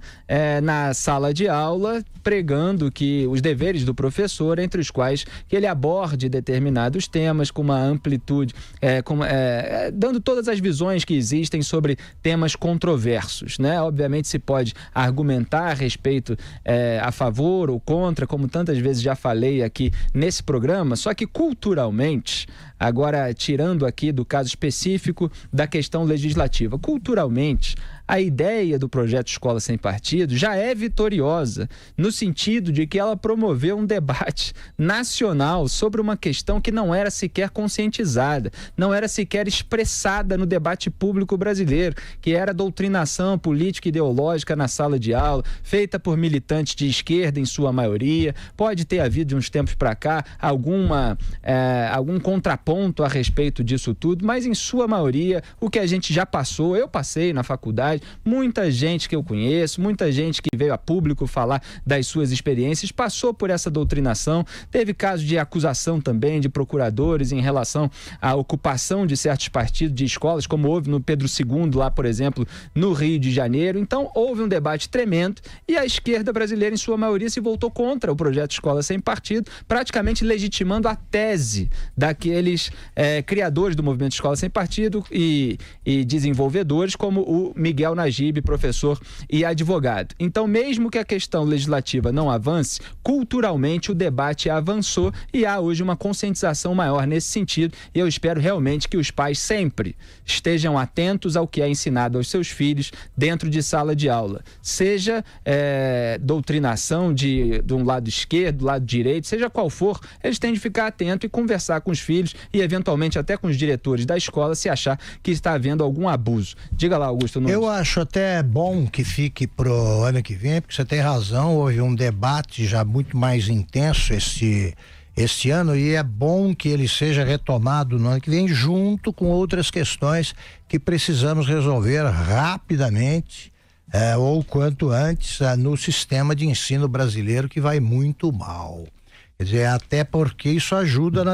na sala de aula, pregando que os deveres do professor, entre os quais que ele aborde determinados temas com uma amplitude, dando todas as visões que existem sobre temas controversos, né? Obviamente se pode argumentar a respeito a favor ou contra, como tantas vezes já falei aqui nesse programa, só que culturalmente, agora tirando aqui do caso específico da questão legislativa, culturalmente, a ideia do projeto Escola Sem Partido já é vitoriosa, no sentido de que ela promoveu um debate nacional sobre uma questão que não era sequer conscientizada, não era sequer expressada no debate público brasileiro, que era a doutrinação política e ideológica na sala de aula, feita por militantes de esquerda em sua maioria. Pode ter havido de uns tempos para cá algum contraponto a respeito disso tudo, mas em sua maioria o que a gente já passou, eu passei na faculdade, muita gente que eu conheço, muita gente que veio a público falar das suas experiências, passou por essa doutrinação. Teve casos de acusação também de procuradores em relação à ocupação de certos partidos de escolas, como houve no Pedro II, lá, por exemplo, no Rio de Janeiro. Então, houve um debate tremendo e a esquerda brasileira, em sua maioria, se voltou contra o projeto Escola Sem Partido, praticamente legitimando a tese daqueles criadores do movimento Escola Sem Partido e desenvolvedores, como o Miguel Najib, professor e advogado. Então, mesmo que a questão legislativa não avance, culturalmente o debate avançou e há hoje uma conscientização maior nesse sentido, e eu espero realmente que os pais sempre estejam atentos ao que é ensinado aos seus filhos dentro de sala de aula. Seja doutrinação de um lado esquerdo, do lado direito, seja qual for, eles têm de ficar atentos e conversar com os filhos e eventualmente até com os diretores da escola se achar que está havendo algum abuso. Diga lá, Augusto Nunes. Eu acho até bom que fique pro ano que vem, porque você tem razão, houve um debate já muito mais intenso este ano, e é bom que ele seja retomado no ano que vem, junto com outras questões que precisamos resolver rapidamente, ou quanto antes, no sistema de ensino brasileiro, que vai muito mal. Quer dizer, até porque isso ajuda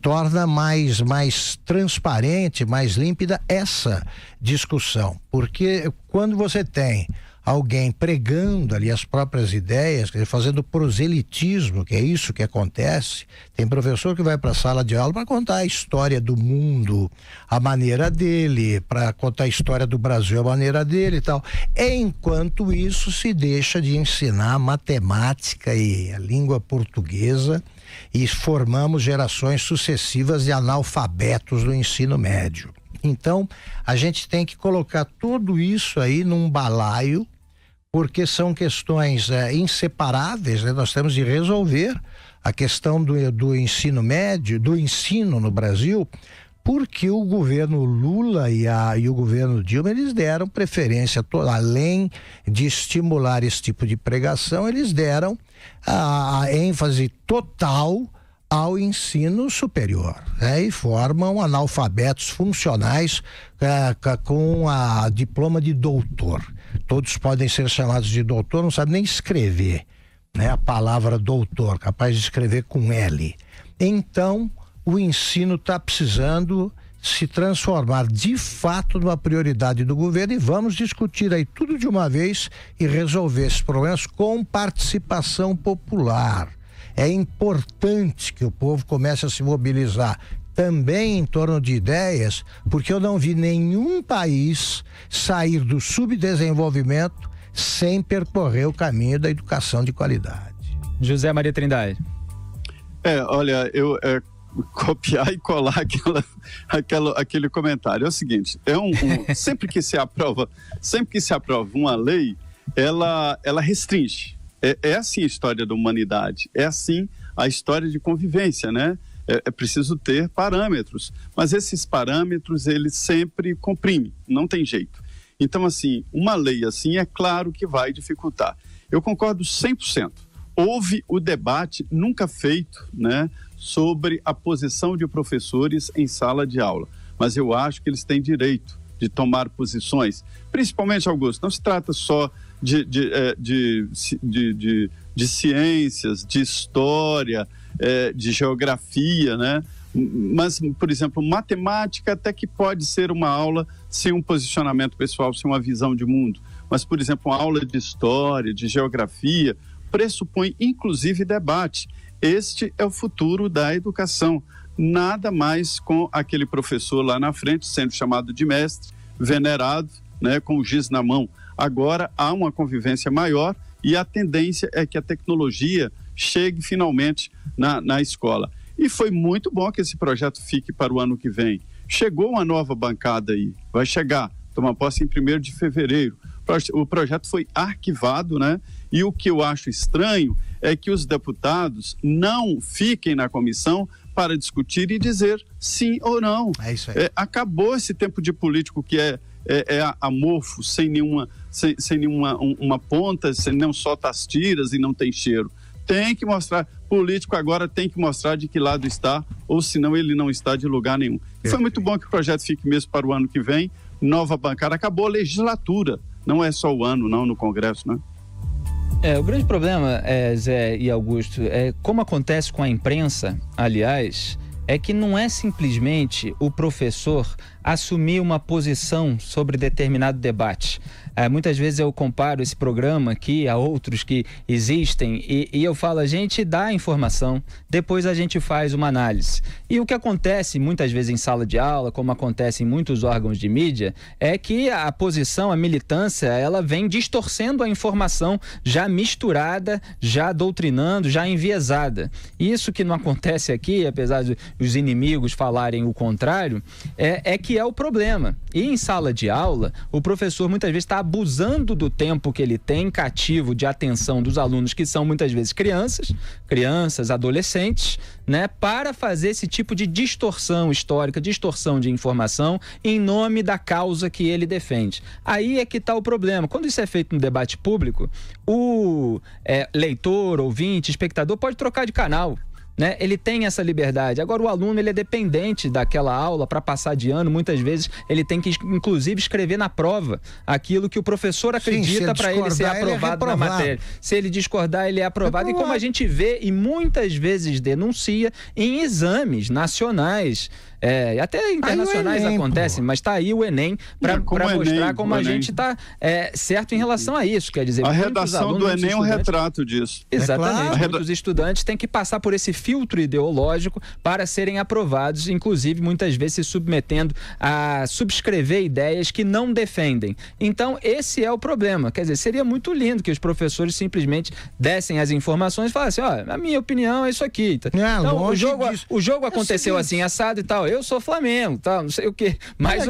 torna mais transparente, mais límpida essa discussão. Porque quando você tem alguém pregando ali as próprias ideias, quer dizer, fazendo proselitismo, que é isso que acontece, tem professor que vai para a sala de aula para contar a história do mundo, a maneira dele, para contar a história do Brasil, a maneira dele e tal. Enquanto isso, se deixa de ensinar matemática e a língua portuguesa, e formamos gerações sucessivas de analfabetos do ensino médio. Então, a gente tem que colocar tudo isso aí num balaio, porque são questões inseparáveis, né? Nós temos de resolver a questão do ensino médio, do ensino no Brasil, porque o governo Lula e o governo Dilma, eles deram preferência, além de estimular esse tipo de pregação, eles deram a ênfase total ao ensino superior, né? E formam analfabetos funcionais com a diploma de doutor. Todos podem ser chamados de doutor, não sabem nem escrever, né? A palavra doutor, capaz de escrever com L. Então, o ensino está precisando se transformar de fato numa prioridade do governo, e vamos discutir aí tudo de uma vez e resolver esses problemas com participação popular. É importante que o povo comece a se mobilizar também em torno de ideias, porque eu não vi nenhum país sair do subdesenvolvimento sem percorrer o caminho da educação de qualidade. José Maria Trindade. Olha, copiar e colar aquele comentário. É o seguinte, sempre que se aprova uma lei, ela restringe. É assim a história da humanidade, é assim a história de convivência, né? É preciso ter parâmetros, mas esses parâmetros eles sempre comprimem, não tem jeito. Então, assim, uma lei assim é claro que vai dificultar. Eu concordo 100%. Houve o debate nunca feito, né, sobre a posição de professores em sala de aula, mas eu acho que eles têm direito de tomar posições, principalmente, Augusto, não se trata só de ciências, de história, de geografia, né? Mas, por exemplo, matemática até que pode ser uma aula sem um posicionamento pessoal, sem uma visão de mundo. Mas, por exemplo, uma aula de história, de geografia, pressupõe inclusive debate. Este é o futuro da educação. Nada mais com aquele professor lá na frente, sendo chamado de mestre, venerado, né, com o giz na mão. Agora há uma convivência maior e a tendência é que a tecnologia chegue finalmente na escola. E foi muito bom que esse projeto fique para o ano que vem. Chegou uma nova bancada aí, vai chegar, toma posse em 1º de fevereiro. O projeto foi arquivado, né? E o que eu acho estranho é que os deputados não fiquem na comissão para discutir e dizer sim ou não. É isso aí. Acabou esse tempo de político que é amorfo, sem nenhuma uma ponta, não solta as tiras e não tem cheiro. Tem que mostrar, político agora tem que mostrar de que lado está, ou senão ele não está de lugar nenhum. E foi muito bom que o projeto fique mesmo para o ano que vem, nova bancada, acabou a legislatura, não é só o ano, não, no Congresso, né? O grande problema, Zé e Augusto, como acontece com a imprensa, aliás, é que não é simplesmente o professor assumir uma posição sobre determinado debate. Muitas vezes eu comparo esse programa aqui a outros que existem e eu falo, a gente dá a informação, depois a gente faz uma análise. E o que acontece muitas vezes em sala de aula, como acontece em muitos órgãos de mídia, é que a posição, a militância, ela vem distorcendo a informação já misturada, já doutrinando, já enviesada. Isso que não acontece aqui, apesar de os inimigos falarem o contrário, é que é o problema. E em sala de aula, o professor muitas vezes está abusando do tempo que ele tem cativo de atenção dos alunos, que são muitas vezes crianças, adolescentes, né, para fazer esse tipo de distorção histórica, distorção de informação em nome da causa que ele defende. Aí é que está o problema. Quando isso é feito no debate público, o leitor, ouvinte, espectador pode trocar de canal, né? Ele tem essa liberdade. Agora o aluno, ele é dependente daquela aula para passar de ano. Muitas vezes ele tem que inclusive escrever na prova aquilo que o professor acredita para ele ser aprovado na matéria. Se ele discordar, ele é aprovado. E como a gente vê e muitas vezes denuncia em exames nacionais, até internacionais acontecem, mas está aí o Enem para mostrar como a gente está certo em relação a isso. Quer dizer, a redação do Enem é um retrato disso. Exatamente. Muitos estudantes têm que passar por esse filtro ideológico para serem aprovados, inclusive muitas vezes se submetendo a subscrever ideias que não defendem. Então esse é o problema. Quer dizer, seria muito lindo que os professores simplesmente dessem as informações e falassem, a minha opinião é isso aqui. Então o jogo aconteceu assim, assado e tal. Eu sou Flamengo, tal, não sei o quê. Mas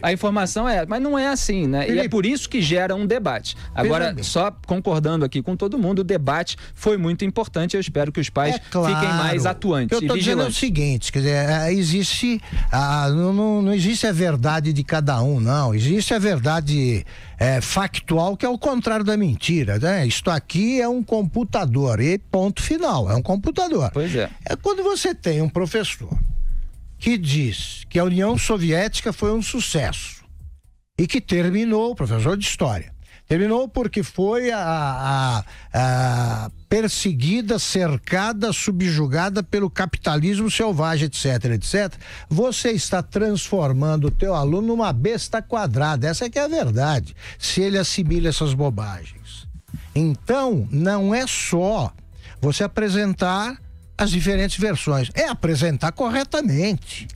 a informação mas não é assim, né? Felipe, e é por isso que gera um debate. Agora, só concordando aqui com todo mundo, o debate foi muito importante. Eu espero que os pais fiquem mais atuantes e vigilantes. Eu estou dizendo o seguinte, quer dizer, não existe a verdade de cada um, não. Existe a verdade factual, que é o contrário da mentira, né? Isto aqui é um computador e ponto final, é um computador. Pois é. É quando você tem um professor que diz que a União Soviética foi um sucesso e que terminou, professor de história, terminou porque foi perseguida, cercada, subjugada pelo capitalismo selvagem, etc. Você está transformando o teu aluno numa besta quadrada. Essa é que é a verdade, se ele assimila essas bobagens. Então, não é só você apresentar as diferentes versões, é apresentar corretamente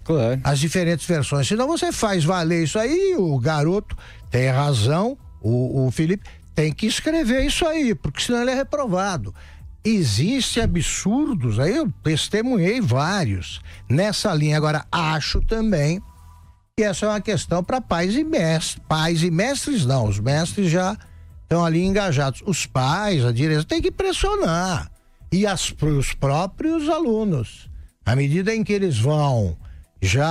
as diferentes versões, senão você faz valer isso aí. O garoto tem razão, o Felipe tem que escrever isso aí, porque senão ele é reprovado. Existem absurdos, aí eu testemunhei vários nessa linha. Agora, acho também que essa é uma questão para pais e mestres. Pais e mestres não, os mestres já estão ali engajados. Os pais, a direção, tem que pressionar. E os próprios alunos. À medida em que eles vão já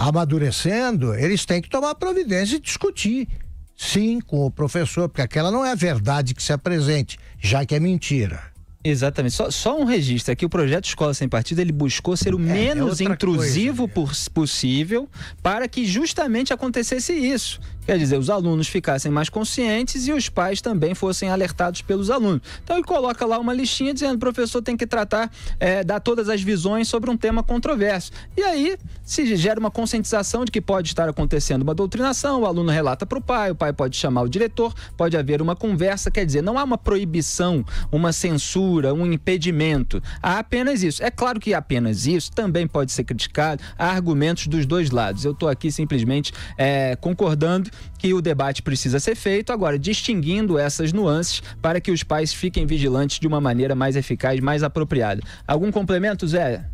amadurecendo, eles têm que tomar providência e discutir, sim, com o professor, porque aquela não é a verdade que se apresente, já que é mentira. Exatamente, só um registro aqui, o projeto Escola Sem Partido, ele buscou ser o menos intrusivo possível para que justamente acontecesse isso. Quer dizer, os alunos ficassem mais conscientes e os pais também fossem alertados pelos alunos. Então ele coloca lá uma listinha dizendo que o professor tem que tratar, dar todas as visões sobre um tema controverso. E aí se gera uma conscientização de que pode estar acontecendo uma doutrinação, o aluno relata para o pai pode chamar o diretor, pode haver uma conversa, quer dizer, não há uma proibição, uma censura, um impedimento, há apenas isso. É claro que apenas isso também pode ser criticado, há argumentos dos dois lados. Eu estou aqui simplesmente concordando que o debate precisa ser feito, agora distinguindo essas nuances para que os pais fiquem vigilantes de uma maneira mais eficaz, mais apropriada. Algum complemento, Zé?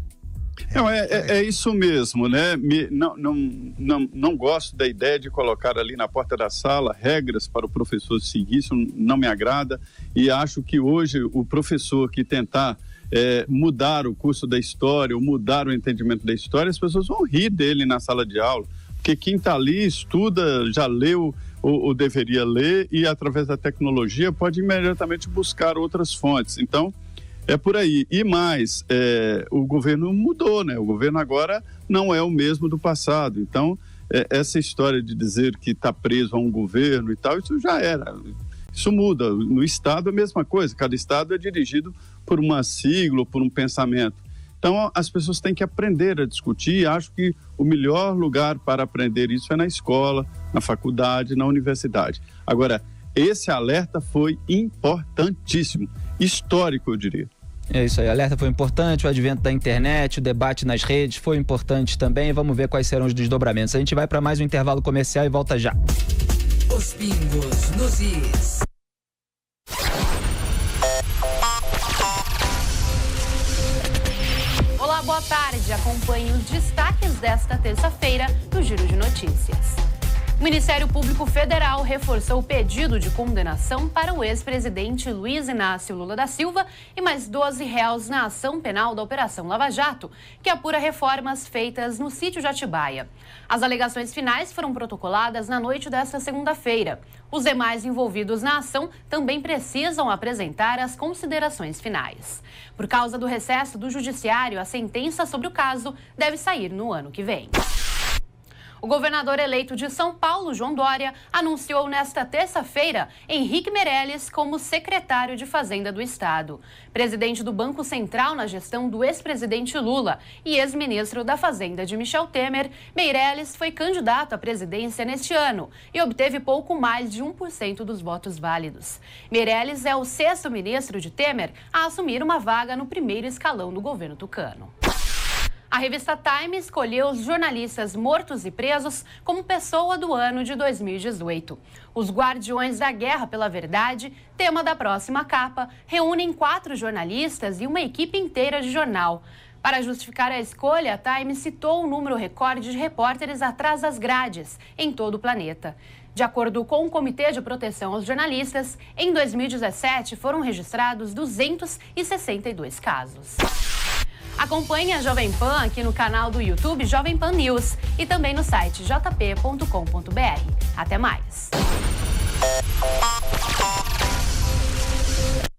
Não, é isso mesmo, né? Não gosto da ideia de colocar ali na porta da sala regras para o professor seguir, isso não me agrada, e acho que hoje o professor que tentar mudar o curso da história ou mudar o entendimento da história, as pessoas vão rir dele na sala de aula, porque quem está ali estuda, já leu ou deveria ler e através da tecnologia pode imediatamente buscar outras fontes. Então, é por aí. E mais, o governo mudou, né? O governo agora não é o mesmo do passado. Então, essa história de dizer que está preso a um governo e tal, isso já era. Isso muda. No Estado é a mesma coisa. Cada Estado é dirigido por uma sigla ou por um pensamento. Então, as pessoas têm que aprender a discutir e acho que o melhor lugar para aprender isso é na escola, na faculdade, na universidade. Agora, esse alerta foi importantíssimo, histórico, eu diria. É isso aí, o alerta foi importante, o advento da internet, o debate nas redes foi importante também. Vamos ver quais serão os desdobramentos. A gente vai para mais um intervalo comercial e volta já. Os pingos nos is. Olá, boa tarde. Acompanhe os destaques desta terça-feira no Giro de Notícias. O Ministério Público Federal reforçou o pedido de condenação para o ex-presidente Luiz Inácio Lula da Silva e mais 12 réus na ação penal da Operação Lava Jato, que apura reformas feitas no sítio de Atibaia. As alegações finais foram protocoladas na noite desta segunda-feira. Os demais envolvidos na ação também precisam apresentar as considerações finais. Por causa do recesso do Judiciário, a sentença sobre o caso deve sair no ano que vem. O governador eleito de São Paulo, João Dória, anunciou nesta terça-feira Henrique Meirelles como secretário de Fazenda do Estado. Presidente do Banco Central na gestão do ex-presidente Lula e ex-ministro da Fazenda de Michel Temer, Meirelles foi candidato à presidência neste ano e obteve pouco mais de 1% dos votos válidos. Meirelles é o 6º ministro de Temer a assumir uma vaga no primeiro escalão do governo tucano. A revista Time escolheu os jornalistas mortos e presos como pessoa do ano de 2018. Os Guardiões da Guerra pela Verdade, tema da próxima capa, reúnem 4 jornalistas e uma equipe inteira de jornal. Para justificar a escolha, a Time citou o número recorde de repórteres atrás das grades em todo o planeta. De acordo com o Comitê de Proteção aos Jornalistas, em 2017 foram registrados 262 casos. Acompanhe a Jovem Pan aqui no canal do YouTube Jovem Pan News e também no site jp.com.br. Até mais!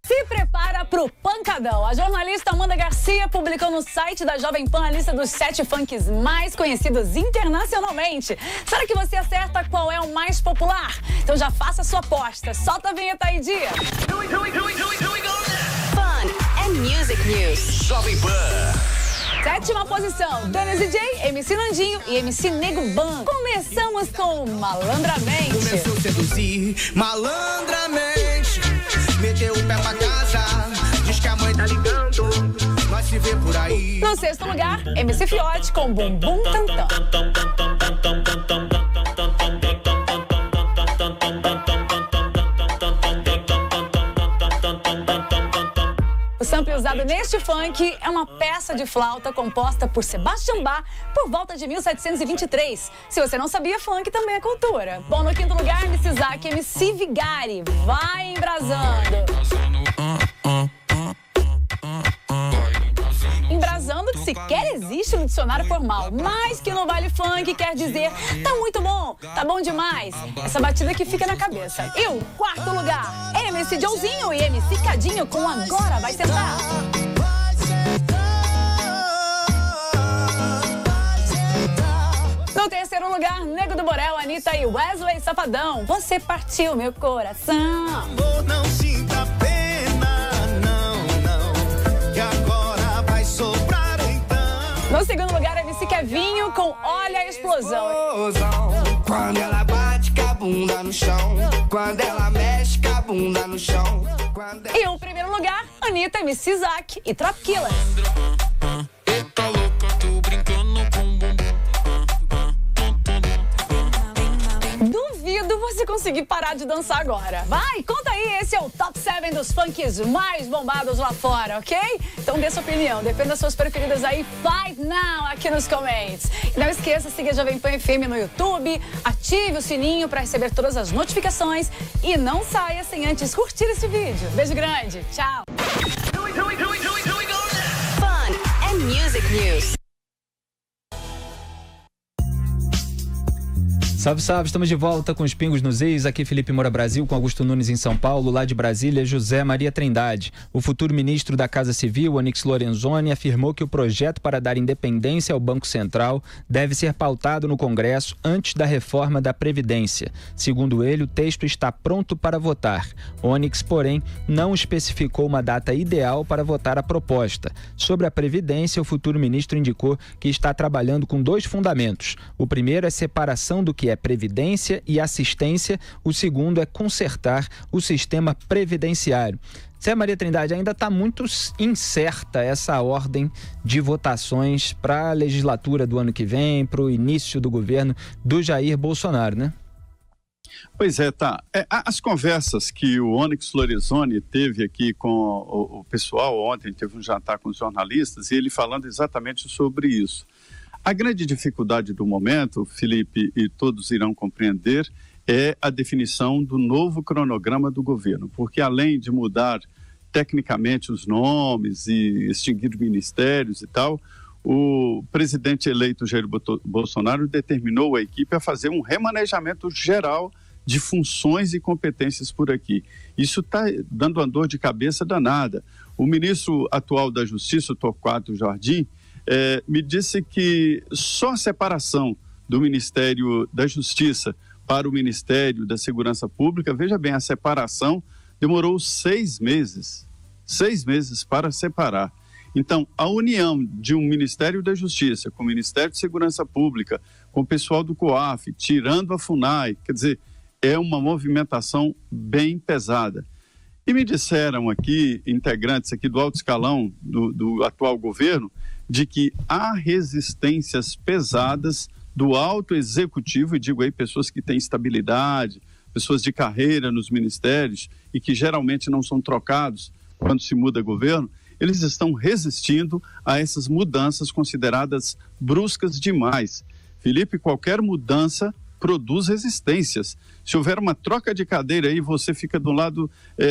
Se prepara pro pancadão. A jornalista Amanda Garcia publicou no site da Jovem Pan a lista dos 7 funks mais conhecidos internacionalmente. Será que você acerta qual é o mais popular? Então já faça a sua aposta. Solta a vinheta aí, Dia. Fun and Music News. Jovem Pan. 7ª posição, Dennis DJ, MC Nandinho e MC Nego Ban. Começamos com Malandramente. Começou a seduzir malandramente, meteu o pé pra casa, diz que a mãe tá ligando, nós se vê por aí. No 6º lugar, MC Fiote com Bumbum Tantão. O inspirado neste funk é uma peça de flauta composta por Sebastian Bach por volta de 1723. Se você não sabia, funk também é cultura. Bom, no quinto lugar, MC Zack e MC Vigari. Vai embrasando. Embrasando que sequer existe no dicionário formal, mas que no baile funk quer dizer tá muito bom, tá bom demais. Essa batida que fica na cabeça. E o quarto lugar, MC Joãozinho e MC Cadinho com Agora Vai Sentar. No terceiro lugar, Nego do Borel, Anitta e Wesley Safadão. Você partiu meu coração. Amor, não sinta pena, não, que agora vai sobrar então. No segundo lugar, MC Kevinho com Olha a Explosão. Quando ela bate com a bunda no chão, quando ela mexe com a bunda no chão. E o primeiro lugar, Anitta, MC Zack e Trap Killer. Eita louca, tô brincando com bumbum. Duvido você conseguir parar de dançar agora. Vai, conta aí, esse é o Top 7 dos funks mais bombados lá fora, ok? Então dê sua opinião, defenda suas preferidas aí, fight now aqui nos comments. E não esqueça, siga a Jovem Pan FM no YouTube, ative o sininho para receber todas as notificações e não saia sem antes curtir esse vídeo. Beijo grande, tchau! Fun and Music News. Salve, salve, estamos de volta com os Pingos nos Is, aqui Felipe Moura Brasil, com Augusto Nunes em São Paulo, lá de Brasília, José Maria Trindade. O futuro ministro da Casa Civil, Onyx Lorenzoni, afirmou que o projeto para dar independência ao Banco Central deve ser pautado no Congresso antes da reforma da Previdência. Segundo ele, o texto está pronto para votar. Onyx, porém, não especificou uma data ideal para votar a proposta. Sobre a Previdência, o futuro ministro indicou que está trabalhando com 2 fundamentos. O primeiro é separação do que é previdência e assistência, o segundo é consertar o sistema previdenciário. Zé Maria Trindade, ainda está muito incerta essa ordem de votações para a legislatura do ano que vem, para o início do governo do Jair Bolsonaro, né? Pois é, tá. As conversas que o Onyx Lorenzoni teve aqui com o pessoal ontem, teve um jantar com os jornalistas, e ele falando exatamente sobre isso. A grande dificuldade do momento, Felipe, e todos irão compreender, é a definição do novo cronograma do governo, porque além de mudar tecnicamente os nomes e extinguir ministérios e tal, o presidente eleito Jair Bolsonaro determinou a equipe a fazer um remanejamento geral de funções e competências por aqui. Isso está dando uma dor de cabeça danada. O ministro atual da Justiça, o Torquato Jardim, me disse que só a separação do Ministério da Justiça para o Ministério da Segurança Pública, veja bem, a separação demorou 6 meses. 6 meses para separar. Então, a união de um Ministério da Justiça com o Ministério de Segurança Pública, com o pessoal do COAF, tirando a FUNAI, quer dizer, é uma movimentação bem pesada. E me disseram aqui, integrantes aqui do alto escalão do atual governo, de que há resistências pesadas do alto executivo, e digo aí pessoas que têm estabilidade, pessoas de carreira nos ministérios e que geralmente não são trocados quando se muda governo, eles estão resistindo a essas mudanças consideradas bruscas demais. Felipe, qualquer mudança produz resistências. Se houver uma troca de cadeira aí, você fica do lado,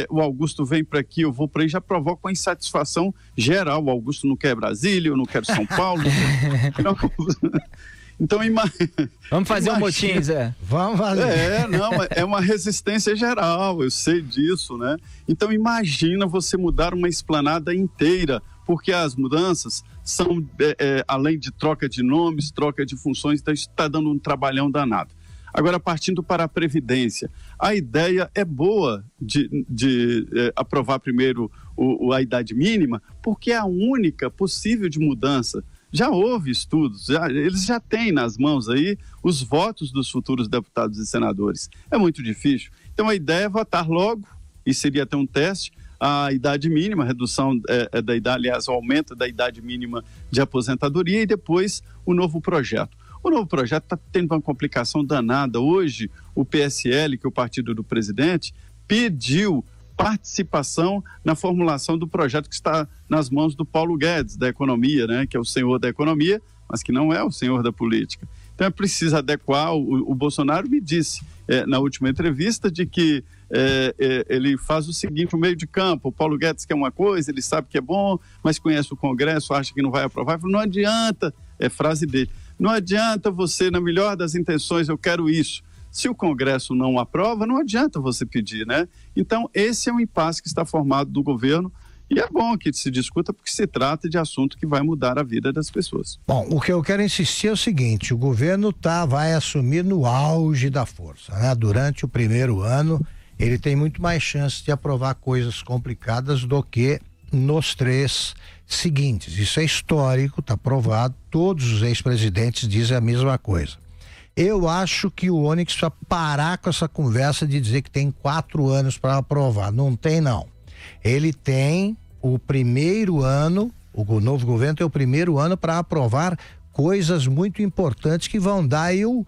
o Augusto vem para aqui, eu vou para aí, já provoca uma insatisfação geral. O Augusto não quer Brasília, eu não quero São Paulo. Então, vamos fazer um motim, Zé. Vamos fazer. É uma resistência geral, eu sei disso, né? Então, imagina você mudar uma esplanada inteira, porque as mudanças são, além de troca de nomes, troca de funções, então isso está dando um trabalhão danado. Agora, partindo para a Previdência, a ideia é boa de aprovar primeiro a idade mínima, porque é a única possível de mudança. Já houve estudos, eles já têm nas mãos aí os votos dos futuros deputados e senadores. É muito difícil. Então, a ideia é votar logo, e seria até um teste, a idade mínima, a redução da idade, aliás, o aumento da idade mínima de aposentadoria e depois o novo projeto. O novo projeto está tendo uma complicação danada. Hoje, o PSL, que é o partido do presidente, pediu participação na formulação do projeto que está nas mãos do Paulo Guedes, da economia, né, que é o senhor da economia, mas que não é o senhor da política. Então é preciso adequar. O Bolsonaro me disse na última entrevista de que ele faz o seguinte, o meio de campo: o Paulo Guedes quer uma coisa, ele sabe que é bom, mas conhece o Congresso, acha que não vai aprovar. Ele falou, não adianta, é frase dele, não adianta você, na melhor das intenções, eu quero isso. Se o Congresso não aprova, não adianta você pedir, né? Então, esse é um impasse que está formado no governo, e é bom que se discuta, porque se trata de assunto que vai mudar a vida das pessoas. Bom, o que eu quero insistir é o seguinte: o governo vai assumir no auge da força, né? Durante o primeiro ano, ele tem muito mais chance de aprovar coisas complicadas do que nos 3 seguintes. Isso é histórico, está provado, todos os ex-presidentes dizem a mesma coisa. Eu acho que o Onyx precisa parar com essa conversa de dizer que tem 4 anos para aprovar. Não tem, não. Ele tem o primeiro ano, o novo governo tem o primeiro ano para aprovar coisas muito importantes que vão dar aí o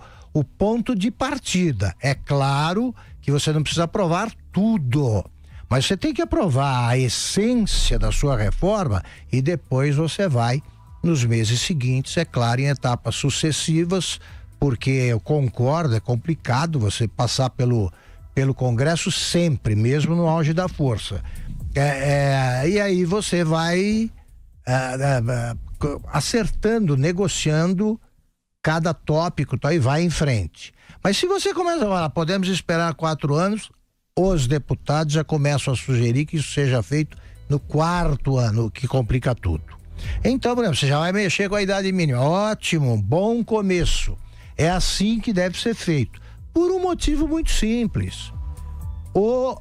ponto de partida. É claro que você não precisa aprovar tudo, mas você tem que aprovar a essência da sua reforma e depois você vai, nos meses seguintes, é claro, em etapas sucessivas, porque eu concordo, é complicado você passar pelo Congresso sempre, mesmo no auge da força. E aí você vai acertando, negociando cada tópico, tá, e vai em frente. Mas se você começa a falar, podemos esperar 4 anos, os deputados já começam a sugerir que isso seja feito no 4º ano, o que complica tudo. Então, por exemplo, você já vai mexer com a idade mínima. Ótimo, bom começo. É assim que deve ser feito, por um motivo muito simples.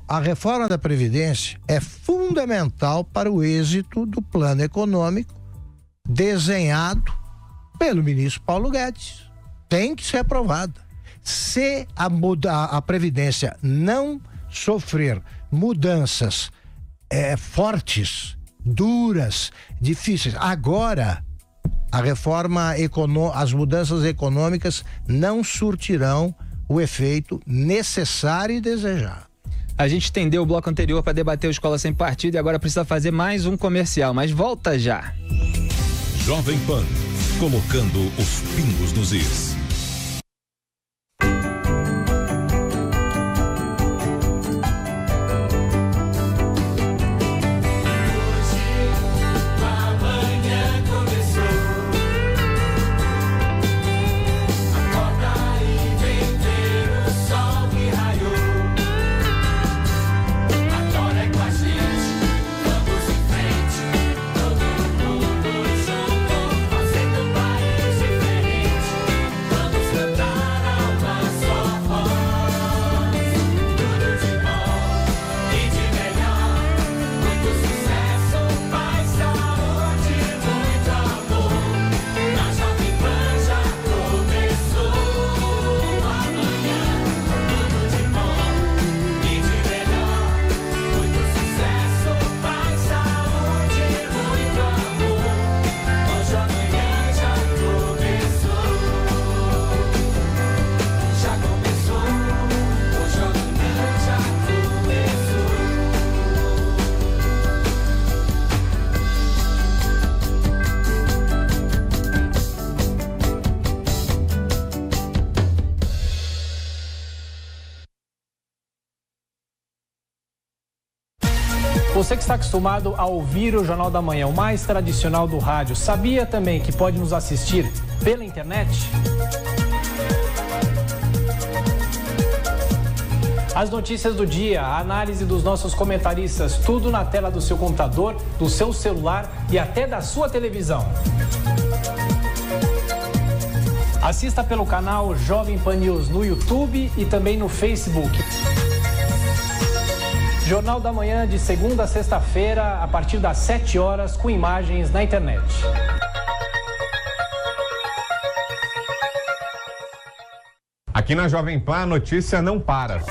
A reforma da Previdência é fundamental para o êxito do plano econômico desenhado pelo ministro Paulo Guedes. Tem que ser aprovada. Se a Previdência não sofrer mudanças fortes, duras, difíceis, agora a reforma as mudanças econômicas não surtirão o efeito necessário e desejado. A gente estendeu o bloco anterior para debater o Escola Sem Partido e agora precisa fazer mais um comercial, mas volta já. Jovem Pan, colocando os pingos nos is. Você que está acostumado a ouvir o Jornal da Manhã, o mais tradicional do rádio, sabia também que pode nos assistir pela internet? As notícias do dia, a análise dos nossos comentaristas, tudo na tela do seu computador, do seu celular e até da sua televisão. Assista pelo canal Jovem Pan News no YouTube e também no Facebook. Jornal da Manhã de segunda a sexta-feira, a partir das 7 horas, com imagens na internet. Aqui na Jovem Pan, a notícia não para.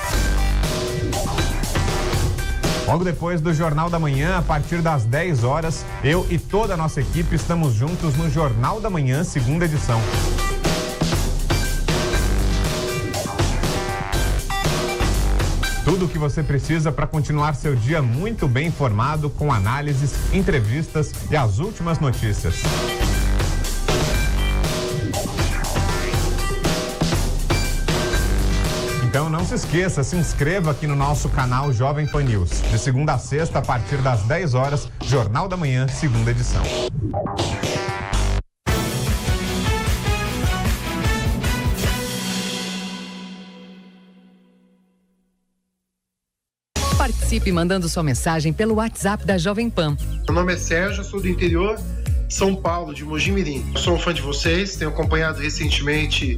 Logo depois do Jornal da Manhã, a partir das 10 horas, eu e toda a nossa equipe estamos juntos no Jornal da Manhã, segunda edição. Tudo o que você precisa para continuar seu dia muito bem informado, com análises, entrevistas e as últimas notícias. Então não se esqueça, se inscreva aqui no nosso canal Jovem Pan News. De segunda a sexta, a partir das 10 horas, Jornal da Manhã, segunda edição. Participe mandando sua mensagem pelo WhatsApp da Jovem Pan. Meu nome é Sérgio, sou do interior de São Paulo, de Mogi-mirim. Sou um fã de vocês, tenho acompanhado recentemente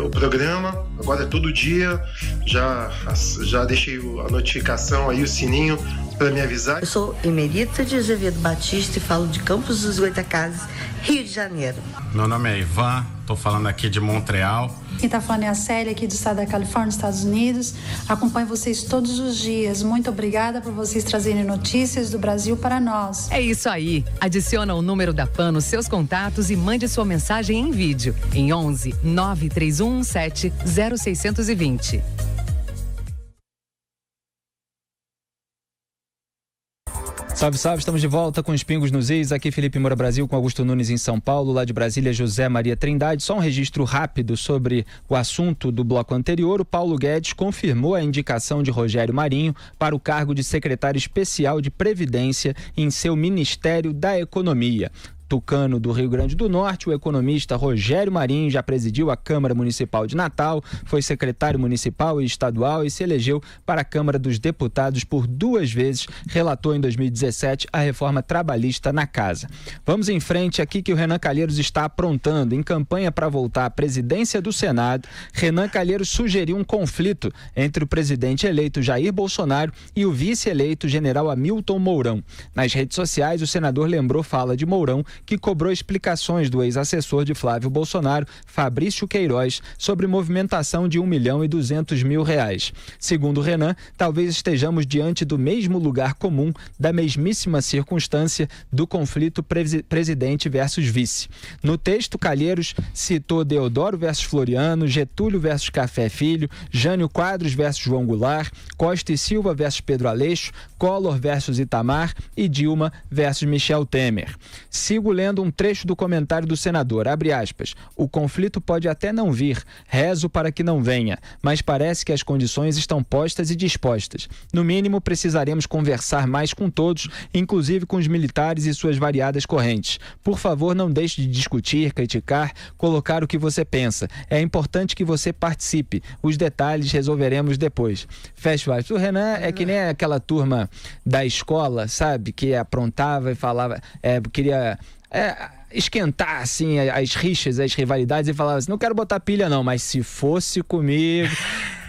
o programa, agora é todo dia, já deixei a notificação aí, o sininho para me avisar. Eu sou Emerita de Azevedo Batista e falo de Campos dos Goytacazes, Rio de Janeiro. Meu nome é Ivan, estou falando aqui de Montreal. Quem está falando é a Célia, aqui do estado da Califórnia, Estados Unidos. Acompanho vocês todos os dias. Muito obrigada por vocês trazerem notícias do Brasil para nós. É isso aí. Adiciona o número da PAN nos seus contatos e mande sua mensagem em vídeo em 11 93117 0620. Salve, salve, estamos de volta com os Pingos nos Is. Aqui Felipe Moura Brasil com Augusto Nunes em São Paulo, lá de Brasília José Maria Trindade. Só um registro rápido sobre o assunto do bloco anterior. O Paulo Guedes confirmou a indicação de Rogério Marinho para o cargo de secretário especial de Previdência em seu Ministério da Economia. Tucano do Rio Grande do Norte, o economista Rogério Marinho já presidiu a Câmara Municipal de Natal, foi secretário municipal e estadual e se elegeu para a Câmara dos Deputados por 2 vezes, relatou em 2017 a reforma trabalhista na casa. Vamos em frente aqui que o Renan Calheiros está aprontando. Em campanha para voltar à presidência do Senado, Renan Calheiros sugeriu um conflito entre o presidente eleito Jair Bolsonaro e o vice-eleito general Hamilton Mourão. Nas redes sociais, o senador lembrou fala de Mourão, que cobrou explicações do ex-assessor de Flávio Bolsonaro, Fabrício Queiroz, sobre movimentação de R$1.200.000. Segundo Renan, talvez estejamos diante do mesmo lugar comum, da mesmíssima circunstância do conflito presidente versus vice. No texto, Calheiros citou Deodoro versus Floriano, Getúlio versus Café Filho, Jânio Quadros versus João Goulart, Costa e Silva versus Pedro Aleixo, Collor versus Itamar e Dilma versus Michel Temer. Sigo lendo um trecho do comentário do senador, abre aspas, o conflito pode até não vir, rezo para que não venha, mas parece que as condições estão postas e dispostas. No mínimo, precisaremos conversar mais com todos, inclusive com os militares e suas variadas correntes. Por favor, não deixe de discutir, criticar, colocar o que você pensa. É importante que você participe. Os detalhes resolveremos depois. Fecha aspas. O Renan é que nem aquela turma da escola, sabe? Que aprontava e falava, queria esquentar assim as rixas, as rivalidades e falava assim, não quero botar pilha não, mas se fosse comigo...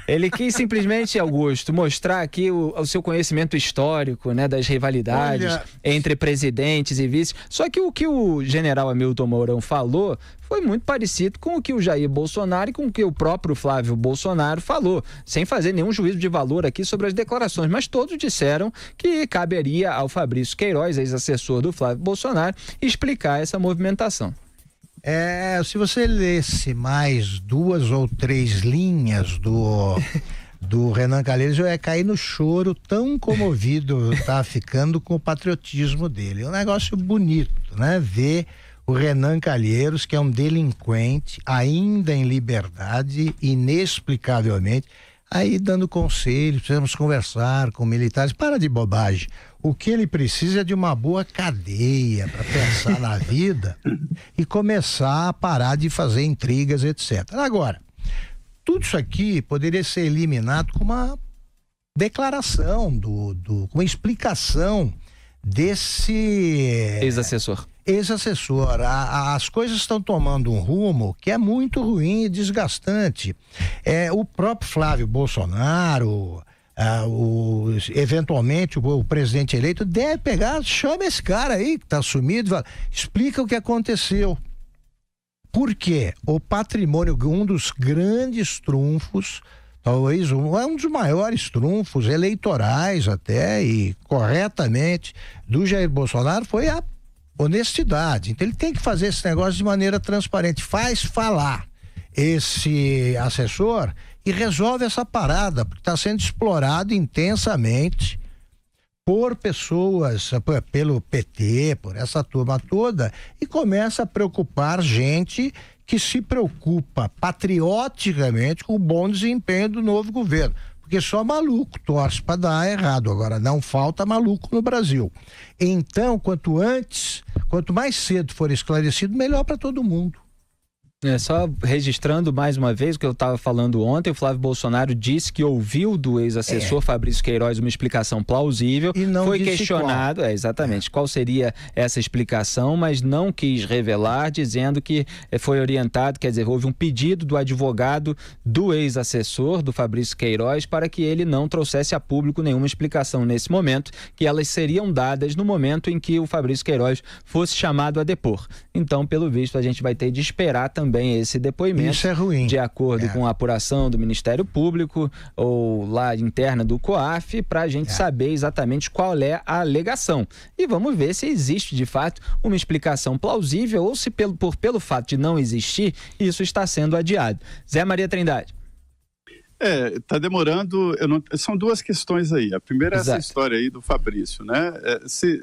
Ele quis simplesmente, Augusto, mostrar aqui o seu conhecimento histórico, né, das rivalidades entre presidentes e vice. Só que o que o general Hamilton Mourão falou foi muito parecido com o que o Jair Bolsonaro e com o que o próprio Flávio Bolsonaro falou, sem fazer nenhum juízo de valor aqui sobre as declarações, mas todos disseram que caberia ao Fabrício Queiroz, ex-assessor do Flávio Bolsonaro, explicar essa movimentação. Se você lesse mais 2 ou 3 linhas do Renan Calheiros, eu ia cair no choro, tão comovido tá ficando com o patriotismo dele. É um negócio bonito, né? Ver o Renan Calheiros, que é um delinquente, ainda em liberdade, inexplicavelmente, aí dando conselhos, precisamos conversar com militares, para de bobagem. O que ele precisa é de uma boa cadeia para pensar na vida e começar a parar de fazer intrigas, etc. Agora, tudo isso aqui poderia ser eliminado com uma declaração, com uma explicação desse ex-assessor. As coisas estão tomando um rumo que é muito ruim e desgastante. O próprio Flávio Bolsonaro, eventualmente o presidente eleito deve pegar, chama esse cara aí que está sumido, explica o que aconteceu. Por quê? O patrimônio, um dos grandes trunfos, talvez um dos maiores trunfos eleitorais até, e corretamente, do Jair Bolsonaro foi a honestidade. Então ele tem que fazer esse negócio de maneira transparente, faz falar esse assessor e resolve essa parada, porque está sendo explorado intensamente por pessoas, pelo PT, por essa turma toda, e começa a preocupar gente que se preocupa patrioticamente com o bom desempenho do novo governo. Porque só maluco torce para dar errado. Agora, não falta maluco no Brasil. Então, quanto mais cedo for esclarecido, melhor para todo mundo. Só registrando mais uma vez o que eu estava falando ontem, o Flávio Bolsonaro disse que ouviu do ex-assessor Fabrício Queiroz uma explicação plausível, e não foi disse questionado, qual seria essa explicação, mas não quis revelar, dizendo que foi orientado, quer dizer, houve um pedido do advogado do ex-assessor, do Fabrício Queiroz, para que ele não trouxesse a público nenhuma explicação nesse momento, que elas seriam dadas no momento em que o Fabrício Queiroz fosse chamado a depor. Então, pelo visto, a gente vai ter de esperar também esse depoimento. Isso é ruim. De acordo com a apuração do Ministério Público ou lá interna do COAF, para a gente saber exatamente qual é a alegação. E vamos ver se existe de fato uma explicação plausível ou se pelo fato de não existir, isso está sendo adiado. Zé Maria Trindade. Está demorando, são duas questões aí. A primeira é essa história aí do Fabrício, né?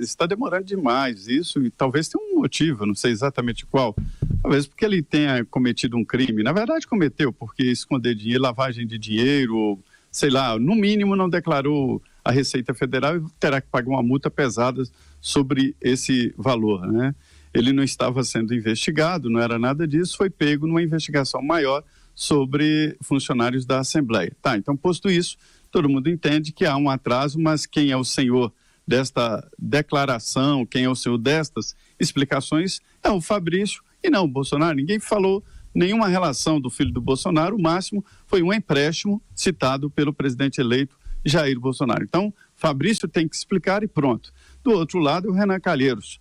Está demorando demais isso, e talvez tenha um motivo, não sei exatamente qual. Talvez porque ele tenha cometido um crime. Na verdade, cometeu, porque esconder dinheiro, lavagem de dinheiro, sei lá, no mínimo não declarou a Receita Federal e terá que pagar uma multa pesada sobre esse valor, né? Ele não estava sendo investigado, não era nada disso, foi pego numa investigação maior sobre funcionários da Assembleia. Tá, então, posto isso, todo mundo entende que há um atraso, mas quem é o senhor desta declaração, quem é o senhor destas explicações é o Fabrício e não o Bolsonaro. Ninguém falou nenhuma relação do filho do Bolsonaro, o máximo foi um empréstimo citado pelo presidente eleito Jair Bolsonaro. Então, Fabrício tem que explicar e pronto. Do outro lado, o Renan Calheiros.